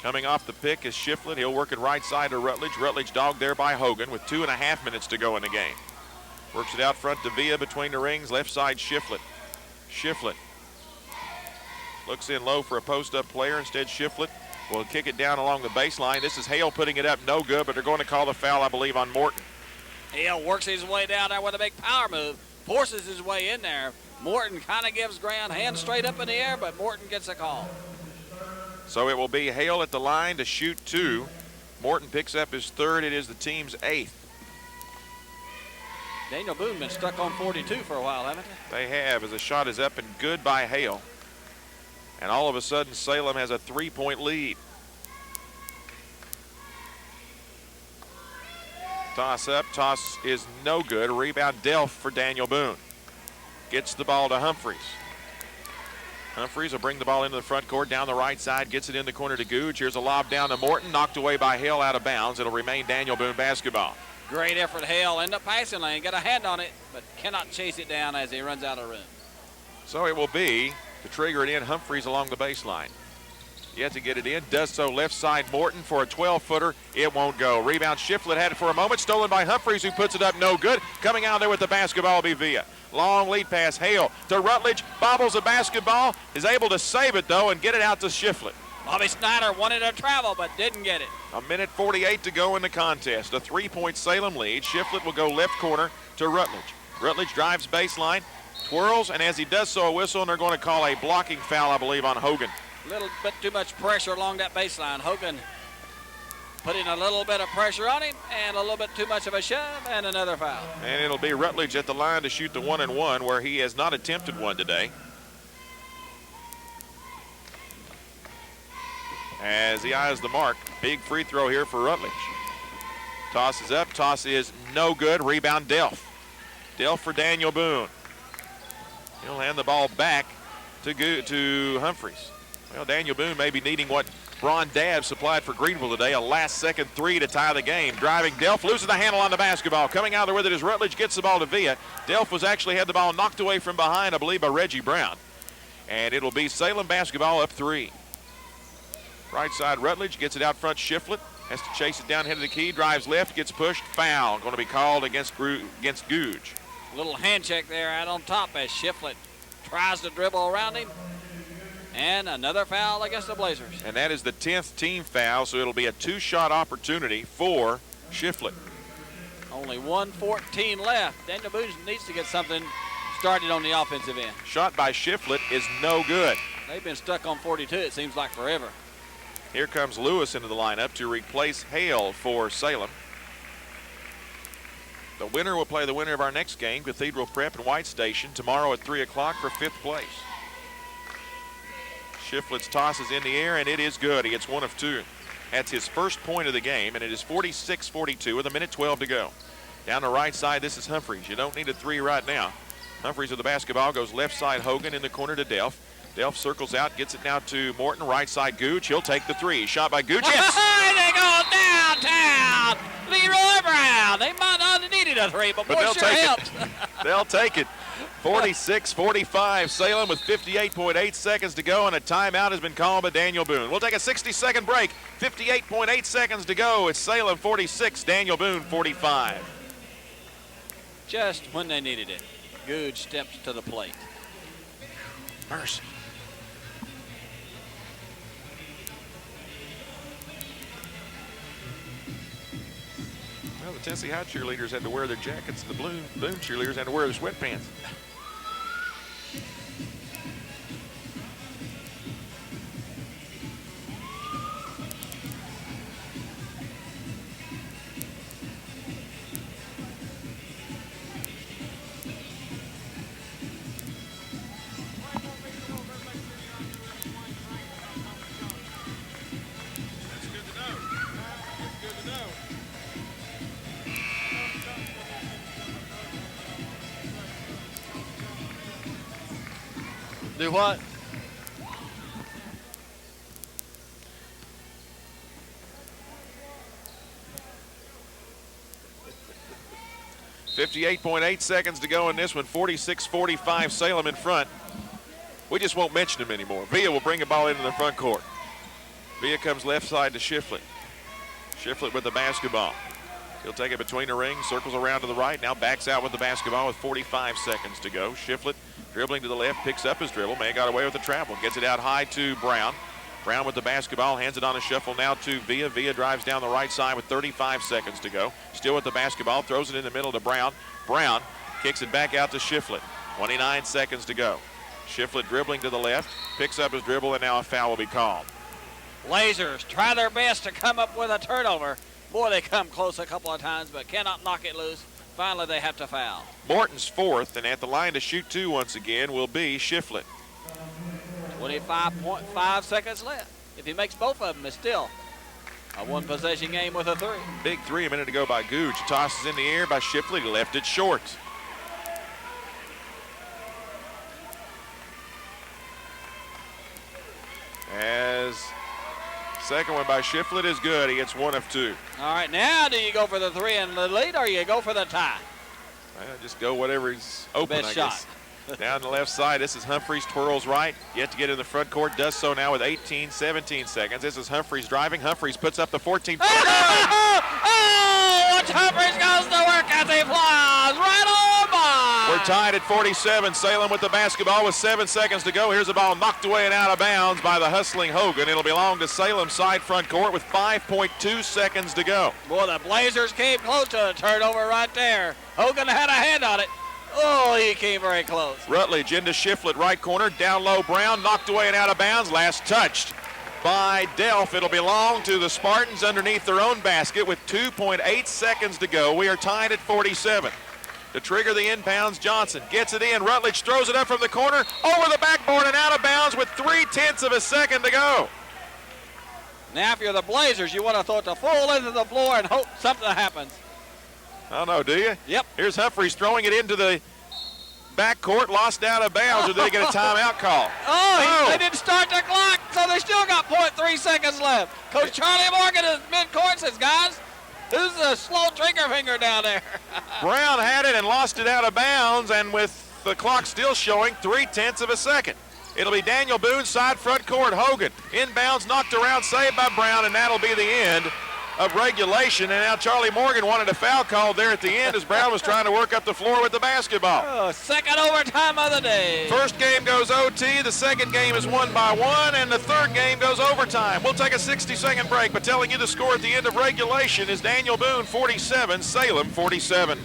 Coming off the pick is Shiflett. He'll work it right side to Rutledge. Rutledge dogged there by Hogan with 2.5 minutes to go in the game. Works it out front to Villa between the rings. Left side, Shiflett. Shiflett looks in low for a post-up player. Instead, Shiflett will kick it down along the baseline. This is Hale putting it up, no good, but they're going to call the foul, I believe, on Morton. Hale works his way down there with a big power move. Forces his way in there. Morton kind of gives ground, hands straight up in the air, but Morton gets a call. So it will be Hale at the line to shoot two. Morton picks up his third. It is the team's 8th. Daniel Boone been stuck on 42 for a while, haven't they? They have, as the shot is up and good by Hale. And all of a sudden, Salem has a 3-point lead. Toss up, toss is no good. Rebound Delph for Daniel Boone. Gets the ball to Humphreys. Humphreys will bring the ball into the front court down the right side, gets it in the corner to Googe. Here's a lob down to Morton, knocked away by Hale out of bounds. It'll remain Daniel Boone basketball. Great effort, Hale in the passing lane, got a hand on it, but cannot chase it down as he runs out of room. So it will be to trigger it in Humphreys along the baseline. Yet to get it in, does so left side Morton for a 12-footer. It won't go. Rebound Shiflett had it for a moment, stolen by Humphreys, who puts it up no good. Coming out there with the basketball will be Villa. Long lead pass, Hale to Rutledge, bobbles the basketball, is able to save it though and get it out to Shiflett. Bobby Snyder wanted to travel but didn't get it. A minute 48 to go in the contest. A 3-point Salem lead. Shiflett will go left corner to Rutledge. Rutledge drives baseline, twirls, and as he does so, a whistle, and they're going to call a blocking foul, I believe, on Hogan. A little bit too much pressure along that baseline. Hogan putting a little bit of pressure on him and a little bit too much of a shove and another foul. And it'll be Rutledge at the line to shoot the 1-and-1 where he has not attempted one today. As he eyes the mark, big free throw here for Rutledge. Toss is up, toss is no good. Rebound Delph. Delph for Daniel Boone. He'll hand the ball back to Humphreys. Well, Daniel Boone may be needing what Ron Dabb supplied for Greenville today, a last-second three to tie the game. Driving Delph, loses the handle on the basketball. Coming out there with it as Rutledge gets the ball to Villa. Delph was actually had the ball knocked away from behind, I believe, by Reggie Brown. And it'll be Salem basketball up 3. Right side, Rutledge gets it out front. Shiflett has to chase it down, head of the key, drives left, gets pushed, foul. Going to be called against Googe. Little hand check there out on top as Shiflett tries to dribble around him. And another foul against the Blazers. And that is the 10th team foul, so it'll be a 2-shot opportunity for Shiflett. Only 1:14 left. Daniel Boone needs to get something started on the offensive end. Shot by Shiflett is no good. They've been stuck on 42, it seems like forever. Here comes Lewis into the lineup to replace Hale for Salem. The winner will play the winner of our next game, Cathedral Prep and White Station, tomorrow at 3 o'clock for 5th place. Shiflett's toss is in the air, and it is good. He gets 1 of 2. That's his first point of the game, and it is 46-42 with a minute 12 to go. Down the right side, this is Humphreys. You don't need a 3 right now. Humphreys with the basketball goes left side, Hogan in the corner to Delph. Delph circles out, gets it now to Morton, right side Googe. He'll take the 3. Shot by Googe. Yes! They go downtown. Leroy Brown. They might not have needed a 3, but boy, they'll sure take helped. it. They'll take it. 46-45. Salem with 58.8 seconds to go, and a timeout has been called by Daniel Boone. We'll take a 60-second break. 58.8 seconds to go. It's Salem 46, Daniel Boone 45. Just when they needed it, Googe steps to the plate. Mercy. Well, the Tennessee High cheerleaders had to wear their jackets. The Boone cheerleaders had to wear their sweatpants. Do what? .8 seconds to go in this one. 46-45, Salem in front. We just won't mention him anymore. Villa will bring the ball into the front court. Villa comes left side to Shiflett. Shiflett with the basketball. He'll take it between the rings, circles around to the right, now backs out with the basketball with 45 seconds to go. Shiflett dribbling to the left, picks up his dribble. May got away with the travel. Gets it out high to Brown. Brown with the basketball, hands it on a shuffle now to Villa. Villa drives down the right side with 35 seconds to go. Still with the basketball, throws it in the middle to Brown. Brown kicks it back out to Shiflett. 29 seconds to go. Shiflett dribbling to the left, picks up his dribble, and now a foul will be called. Blazers try their best to come up with a turnover. Boy, they come close a couple of times, but cannot knock it loose. Finally, they have to foul. Morton's fourth, and at the line to shoot two once again will be Shiflett. 25.5 seconds left. If he makes both of them, it's still a one-possession game with a three. Big three a minute ago by Gooch. Tosses in the air by Shiflett. He left it short. As second one by Shiflett is good. He hits one of two. All right, now do you go for the three in the lead or you go for the tie? Well, just go whatever's open, Best I shot. guess. Down the left side, this is Humphreys, twirls right. Yet to get in the front court, does so now with 17 seconds. This is Humphreys driving. Humphreys puts up the 14. Oh, watch Humphreys goes to work as he flies right on by. We're tied at 47. Salem with the basketball with 7 seconds to go. Here's the ball knocked away and out of bounds by the hustling Hogan. It'll belong to Salem side front court with 5.2 seconds to go. Boy, the Blazers came close to a turnover right there. Hogan had a hand on it. Oh, he came very close. Rutledge into Shiflett, right corner, down low Brown, knocked away and out of bounds. Last touched by Delph. It'll belong to the Spartans underneath their own basket with 2.8 seconds to go. We are tied at 47. To trigger the inbounds, Johnson gets it in. Rutledge throws it up from the corner, over the backboard and out of bounds with 0.3 of a second to go. Now, if you're the Blazers, you want to throw it the full length of the floor and hope something happens. I don't know, do you? Yep. Here's Humphreys throwing it into the backcourt, lost out of bounds, or did they get a timeout call? They didn't start the clock, so they still got 0.3 seconds left. Coach Charlie Morgan is midcourt, says, guys, who's the slow trigger finger down there? Brown had it and lost it out of bounds, and with the clock still showing 0.3 of a second. It'll be Daniel Boone, side front court. Hogan, inbounds, knocked around, saved by Brown, and that'll be the end of regulation. And now Charlie Morgan wanted a foul call there at the end as Brown was trying to work up the floor with the basketball. Oh, second overtime of the day. First game goes OT, the second game is 1-1, and the third game goes overtime. We'll take a 60-second break, but telling you the score at the end of regulation is Daniel Boone 47, Salem 47.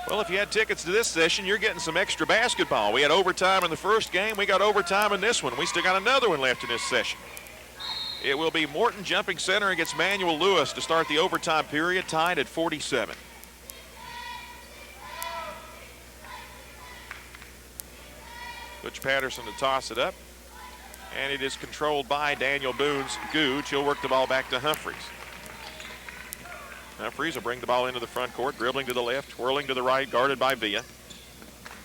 Well, if you had tickets to this session, you're getting some extra basketball. We had overtime in the first game. We got overtime in this one. We still got another one left in this session. It will be Morton jumping center against Manuel Lewis to start the overtime period, tied at 47. Butch Patterson to toss it up. And it is controlled by Daniel Boone's Gooch. He'll work the ball back to Humphreys. Humphreys will bring the ball into the front court, dribbling to the left, twirling to the right, guarded by Villa.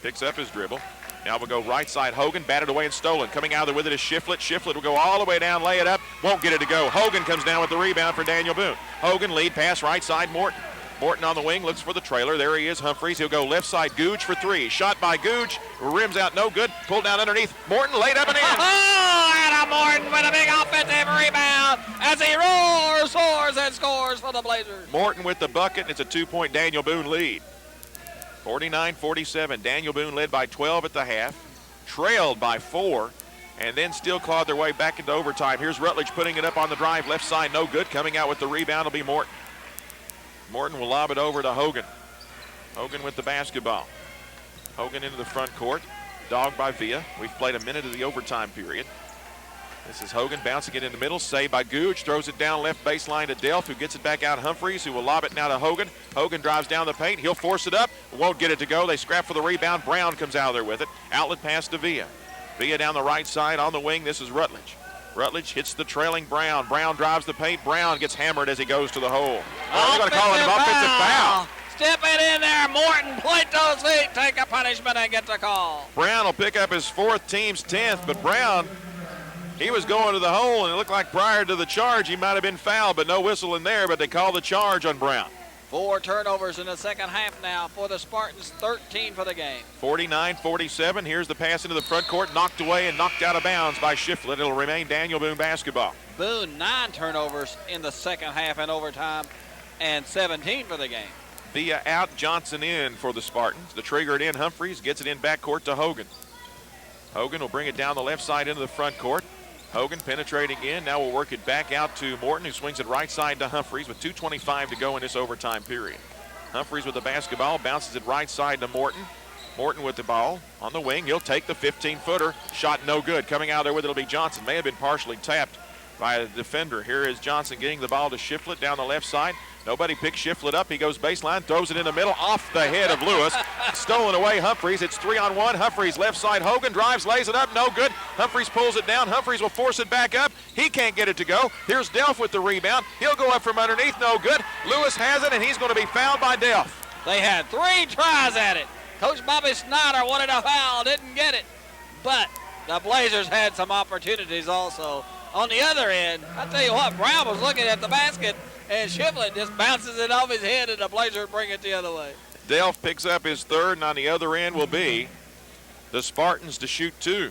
Picks up his dribble. Now we'll go right side. Hogan batted away and stolen. Coming out there with it is Shiflett. Shiflett will go all the way down, lay it up. Won't get it to go. Hogan comes down with the rebound for Daniel Boone. Hogan lead pass right side. Morton. Morton on the wing, looks for the trailer. There he is, Humphreys. He'll go left side, Googe for three. Shot by Googe, rims out, no good. Pulled down underneath. Morton laid up and in. Oh, Adam Morton with a big offensive rebound as he roars, soars, and scores for the Blazers. Morton with the bucket, and it's a 2-point Daniel Boone lead. 49-47. Daniel Boone led by 12 at the half, trailed by 4, and then still clawed their way back into overtime. Here's Rutledge putting it up on the drive, left side, no good. Coming out with the rebound will be Morton. Morton will lob it over to Hogan. Hogan with the basketball. Hogan into the front court, dogged by Villa. We've played a minute of the overtime period. This is Hogan bouncing it in the middle, saved by Googe, throws it down left baseline to Delph, who gets it back out Humphreys, who will lob it now to Hogan. Hogan drives down the paint, he'll force it up, won't get it to go. They scrap for the rebound. Brown comes out of there with it. Outlet pass to Villa. Villa down the right side on the wing. This is Rutledge. Rutledge hits the trailing Brown. Brown drives the paint. Brown gets hammered as he goes to the hole. They're going to call him an offensive foul. Step it in there, Morton. Point those feet, take a punishment, and get the call. Brown will pick up his 4th, team's 10th, but Brown, he was going to the hole, and it looked like prior to the charge he might have been fouled, but no whistle in there, but they call the charge on Brown. 4 turnovers in the second half now for the Spartans, 13 for the game. 49-47. Here's the pass into the front court, knocked away and knocked out of bounds by Shiflett. It'll remain Daniel Boone basketball. Boone, 9 turnovers in the second half and overtime, and 17 for the game. Villa out, Johnson in for the Spartans. The trigger it in, Humphreys gets it in backcourt to Hogan. Hogan will bring it down the left side into the front court. Hogan penetrating in. Now we'll work it back out to Morton, who swings it right side to Humphreys with 2:25 to go in this overtime period. Humphreys with the basketball, bounces it right side to Morton. Morton with the ball on the wing. He'll take the 15-footer. Shot no good. Coming out there with it will be Johnson. May have been partially tapped by a defender. Here is Johnson getting the ball to Shiflett down the left side. Nobody picks Shiflett up. He goes baseline, throws it in the middle, off the head of Lewis. Stolen away, Humphreys. It's 3-on-1. Humphreys left side. Hogan drives, lays it up, no good. Humphreys pulls it down. Humphreys will force it back up. He can't get it to go. Here's Delph with the rebound. He'll go up from underneath, no good. Lewis has it, and he's going to be fouled by Delph. They had 3 tries at it. Coach Bobby Snyder wanted a foul, didn't get it. But the Blazers had some opportunities also. On the other end, I tell you what, Brown was looking at the basket, and Shiflett just bounces it off his head, and the Blazers bring it the other way. Delph picks up his 3rd, and on the other end will be the Spartans to shoot 2.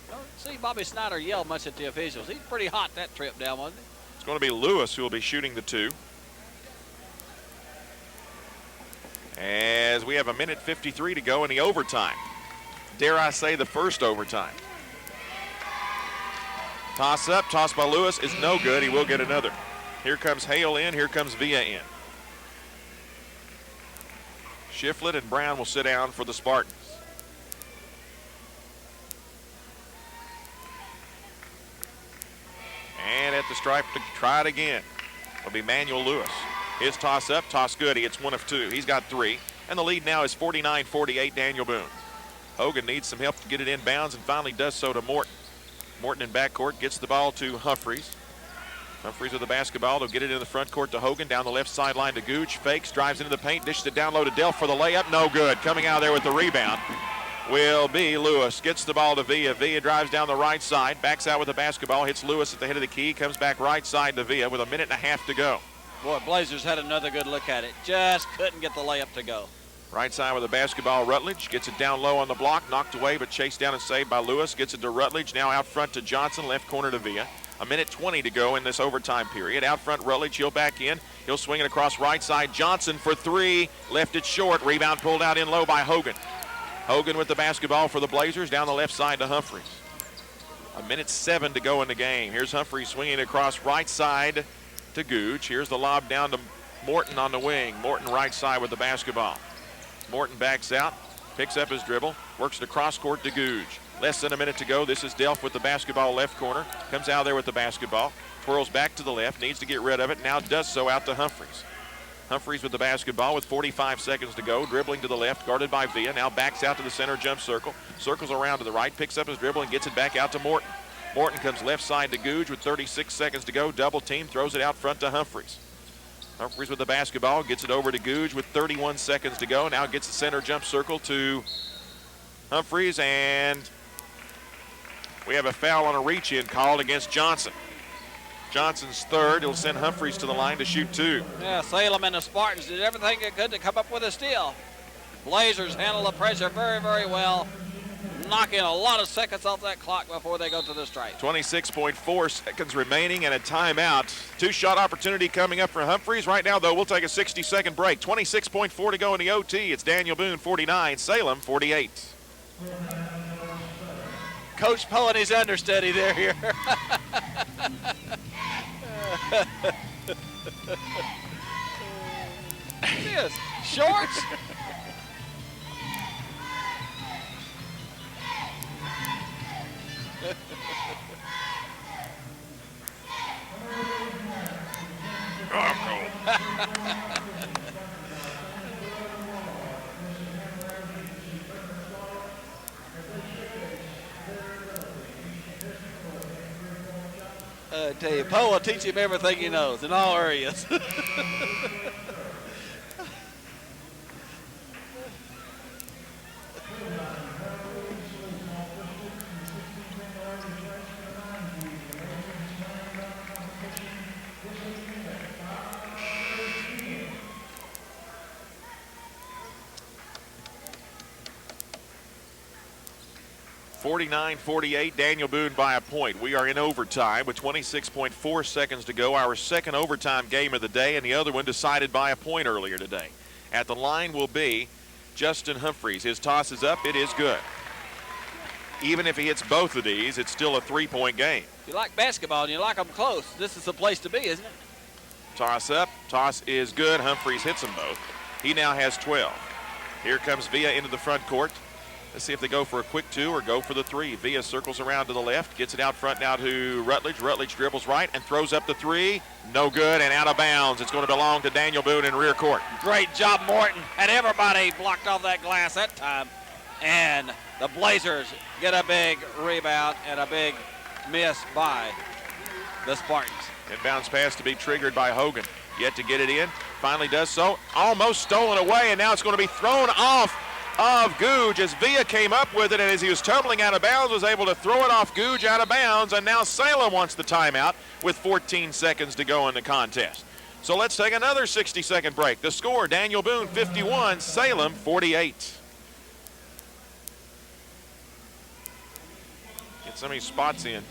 Don't see Bobby Snyder yell much at the officials. He's pretty hot that trip down, wasn't he? It's going to be Lewis who will be shooting the 2. As we have 1:53 to go in the overtime. Dare I say the first overtime. Toss up, toss by Lewis is no good. He will get another. Here comes Hale in, here comes Villa in. Shiflett and Brown will sit down for the Spartans. And at the stripe to try it again will be Manuel Lewis. His toss up, toss good. He hits 1 of 2. He's got 3. And the lead now is 49-48, Daniel Boone. Hogan needs some help to get it in bounds and finally does so to Morton. Morton in backcourt gets the ball to Humphreys. Humphreys with the basketball. They'll get it in the front court to Hogan. Down the left sideline to Gooch. Fakes, drives into the paint, dishes it down low to Delph for the layup. No good. Coming out of there with the rebound will be Lewis. Gets the ball to Villa. Villa drives down the right side. Backs out with the basketball. Hits Lewis at the head of the key. Comes back right side to Villa with 1.5 to go. Boy, Blazers had another good look at it. Just couldn't get the layup to go. Right side with the basketball, Rutledge gets it down low on the block, knocked away but chased down and saved by Lewis. Gets it to Rutledge, now out front to Johnson, left corner to Villa. 1:20 to go in this overtime period. Out front, Rutledge, he'll back in. He'll swing it across right side. Johnson for 3, left it short. Rebound pulled out in low by Hogan. Hogan with the basketball for the Blazers, down the left side to Humphreys. 1:07 to go in the game. Here's Humphreys swinging across right side to Gooch. Here's the lob down to Morton on the wing. Morton right side with the basketball. Morton backs out, picks up his dribble, works the cross court to Googe. Less than a minute to go. This is Delph with the basketball left corner. Comes out there with the basketball. Twirls back to the left, needs to get rid of it. Now does so out to Humphreys. Humphreys with the basketball with 45 seconds to go. Dribbling to the left, guarded by Villa. Now backs out to the center jump circle. Circles around to the right, picks up his dribble and gets it back out to Morton. Morton comes left side to Googe with 36 seconds to go. Double team, throws it out front to Humphreys. Humphreys with the basketball, gets it over to Googe with 31 seconds to go. Now gets the center jump circle to Humphreys, and we have a foul on a reach-in called against Johnson. Johnson's third. It'll send Humphreys to the line to shoot 2. Yeah, Salem and the Spartans did everything they could to come up with a steal. Blazers handle the pressure very, very well, knocking a lot of seconds off that clock before they go to the strike. 26.4 seconds remaining and a timeout. 2-shot opportunity coming up for Humphreys. Right now, though, we'll take a 60-second break. 26.4 to go in the OT. It's Daniel Boone 49, Salem 48. Coach Poe and his understudy there here. Yes, shorts. I tell you, Poe will teach him everything he knows in all areas. 49-48, Daniel Boone by a point. We are in overtime with 26.4 seconds to go. Our second overtime game of the day, and the other one decided by a point earlier today. At the line will be Justin Humphreys. His toss is up. It is good. Even if he hits both of these, it's still a 3-point game. If you like basketball and you like them close, this is the place to be, isn't it? Toss up. Toss is good. Humphreys hits them both. He now has 12. Here comes Villa into the front court. Let's see if they go for a quick 2 or go for the 3. Villa circles around to the left, gets it out front now to Rutledge. Rutledge dribbles right and throws up the 3. No good and out of bounds. It's going to belong to Daniel Boone in rear court. Great job, Morton. Had everybody blocked off that glass that time. And the Blazers get a big rebound and a big miss by the Spartans. Inbounds pass to be triggered by Hogan. Yet to get it in. Finally does so. Almost stolen away, and now it's going to be thrown off of Googe as Villa came up with it, and as he was tumbling out of bounds was able to throw it off Googe out of bounds, and now Salem wants the timeout with 14 seconds to go in the contest. So let's take another 60-second break. The score, Daniel Boone 51, Salem 48. Get some of these spots in.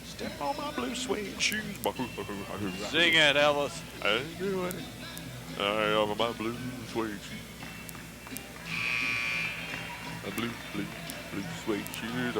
Step on my blue suede shoes. Sing it, Elvis. I ain't doing it. I am my blue suede shoes. My blue suede shoes.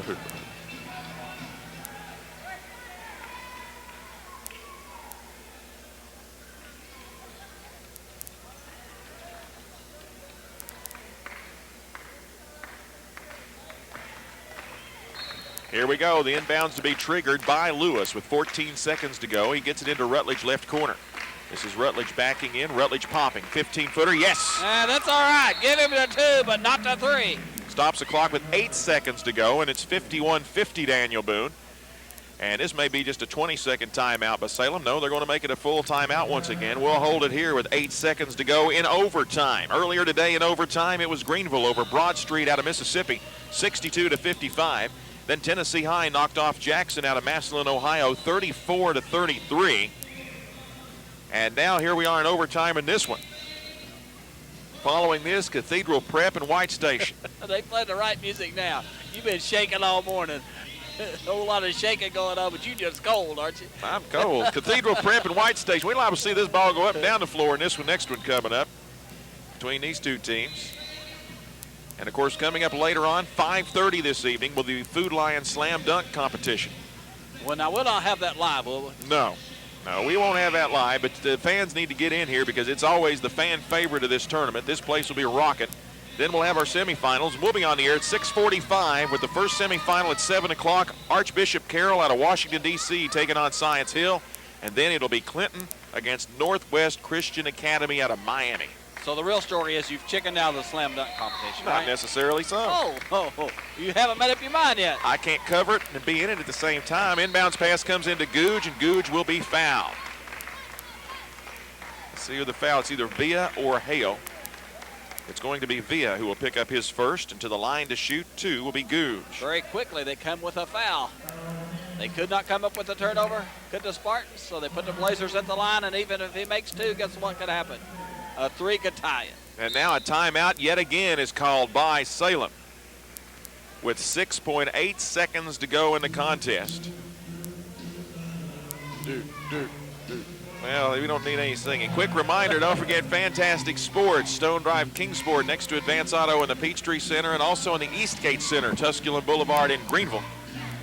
Here we go. The inbounds to be triggered by Lewis with 14 seconds to go. He gets it into Rutledge left corner. This is Rutledge backing in. Rutledge popping. 15-footer. Yes. That's all right. Give him the 2, but not the 3. Stops the clock with 8 seconds to go, and it's 51-50 Daniel Boone. And this may be just a 20-second timeout by Salem. No, they're going to make it a full timeout once again. We'll hold it here with 8 seconds to go in overtime. Earlier today in overtime, it was Greenville over Broad Street out of Mississippi, 62-55. Then Tennessee High knocked off Jackson out of Massillon, Ohio, 34-33. And now here we are in overtime in this one. Following this, Cathedral Prep and White Station. They play the right music now. You've been shaking all morning. A whole lot of shaking going on, but you just cold, aren't you? I'm cold. Cathedral Prep and White Station. We'll liable to see this ball go up and down the floor in this one, next one coming up between these two teams. And, of course, coming up later on, 5:30 this evening, will be Food Lion Slam Dunk competition. Well, now, we'll not have that live, will we? No, we won't have that live, but the fans need to get in here because it's always the fan favorite of this tournament. This place will be a rocket. Then we'll have our semifinals. We'll be on the air at 6:45 with the first semifinal at 7 o'clock. Archbishop Carroll out of Washington, D.C. taking on Science Hill. And then it'll be Clinton against Northwest Christian Academy out of Miami. So the real story is you've chickened out of the slam dunk competition, Not right? necessarily so. Oh. You haven't made up your mind yet. I can't cover it and be in it at the same time. Inbounds pass comes into Googe, and Googe will be fouled. Let's see who the foul. It's either Villa or Hale. It's going to be Villa who will pick up his first, and to the line to shoot two will be Googe. Very quickly they come with a foul. They could not come up with a turnover, could the Spartans, so they put the Blazers at the line, and even if he makes two, guess what could happen? A three could tie it. And now a timeout yet again is called by Salem with 6.8 seconds to go in the contest. Well, we don't need any singing. Quick reminder, don't forget Fantastic Sports, Stone Drive Kingsport next to Advance Auto in the Peachtree Center, and also in the Eastgate Center, Tusculum Boulevard in Greenville,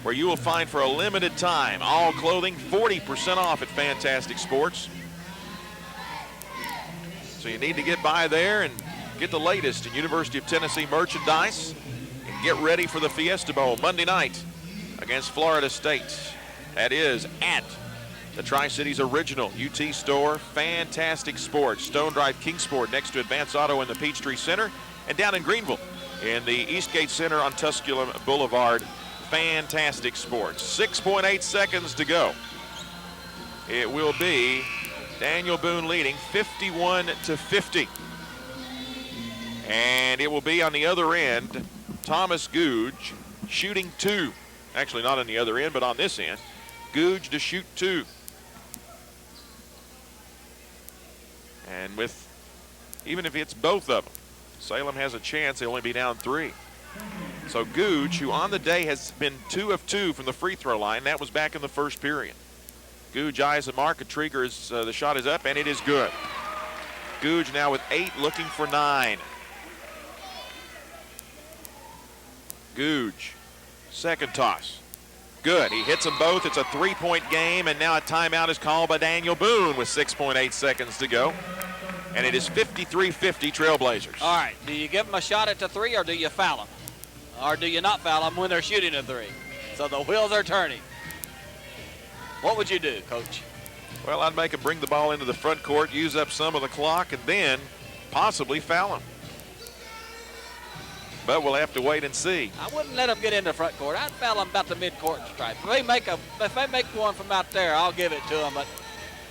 where you will find for a limited time all clothing 40% off at Fantastic Sports. So you need to get by there and get the latest in University of Tennessee merchandise and get ready for the Fiesta Bowl Monday night against Florida State. That is at the Tri-Cities original UT store, Fantastic Sports, Stone Drive Kingsport next to Advance Auto in the Peachtree Center, and down in Greenville in the Eastgate Center on Tusculum Boulevard, Fantastic Sports. 6.8 seconds to go. It will be Daniel Boone leading 51-50. And it will be on the other end, Thomas Googe shooting two. Actually, not on the other end, but on this end. Googe to shoot two. And with, even if it's both of them, Salem has a chance. They'll only be down three. So Googe, who on the day has been 2 of 2 from the free throw line, that was back in the first period. Googe eyes the mark. Trigger is, the shot is up, and it is good. Googe now with 8, looking for 9. Googe, second toss. Good. He hits them both. It's a 3-point game, and now a timeout is called by Daniel Boone with 6.8 seconds to go. And it is 53-50 Trailblazers. All right, do you give them a shot at the three, or do you foul them? Or do you not foul them when they're shooting a three? So the wheels are turning. What would you do, Coach? Well, I'd make him bring the ball into the front court, use up some of the clock, and then possibly foul him. But we'll have to wait and see. I wouldn't let them get in the front court. I'd foul them about the mid-court stripe. If they make one from out there, I'll give it to them, but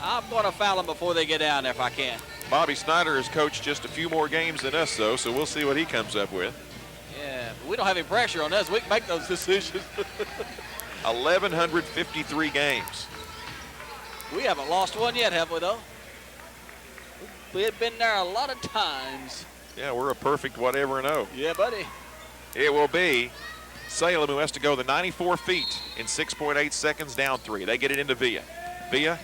I'm going to foul them before they get down there if I can. Bobby Snyder has coached just a few more games than us, though, so we'll see what he comes up with. Yeah, but we don't have any pressure on us. We can make those decisions. 1,153 games. We haven't lost one yet, have we, though? We've been there a lot of times. Yeah, we're a perfect whatever and oh. Yeah, buddy. It will be Salem who has to go the 94 feet in 6.8 seconds, down 3. They get it into Villa. Villa,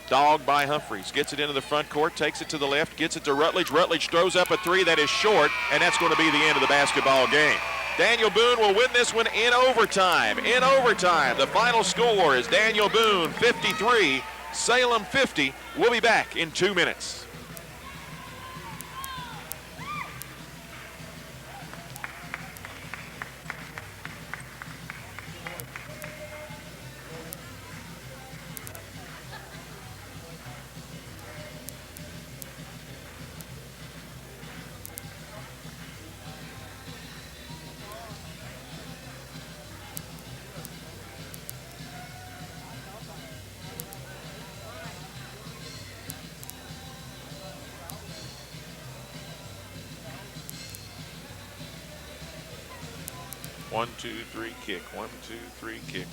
dogged by Humphreys, gets it into the front court, takes it to the left, gets it to Rutledge. Rutledge throws up a 3 that is short, and that's going to be the end of the basketball game. Daniel Boone will win this one in overtime. In overtime, the final score is Daniel Boone 53, Salem 50. We'll be back in 2 minutes. One, two, three, kick. 1, 2, 3, kick.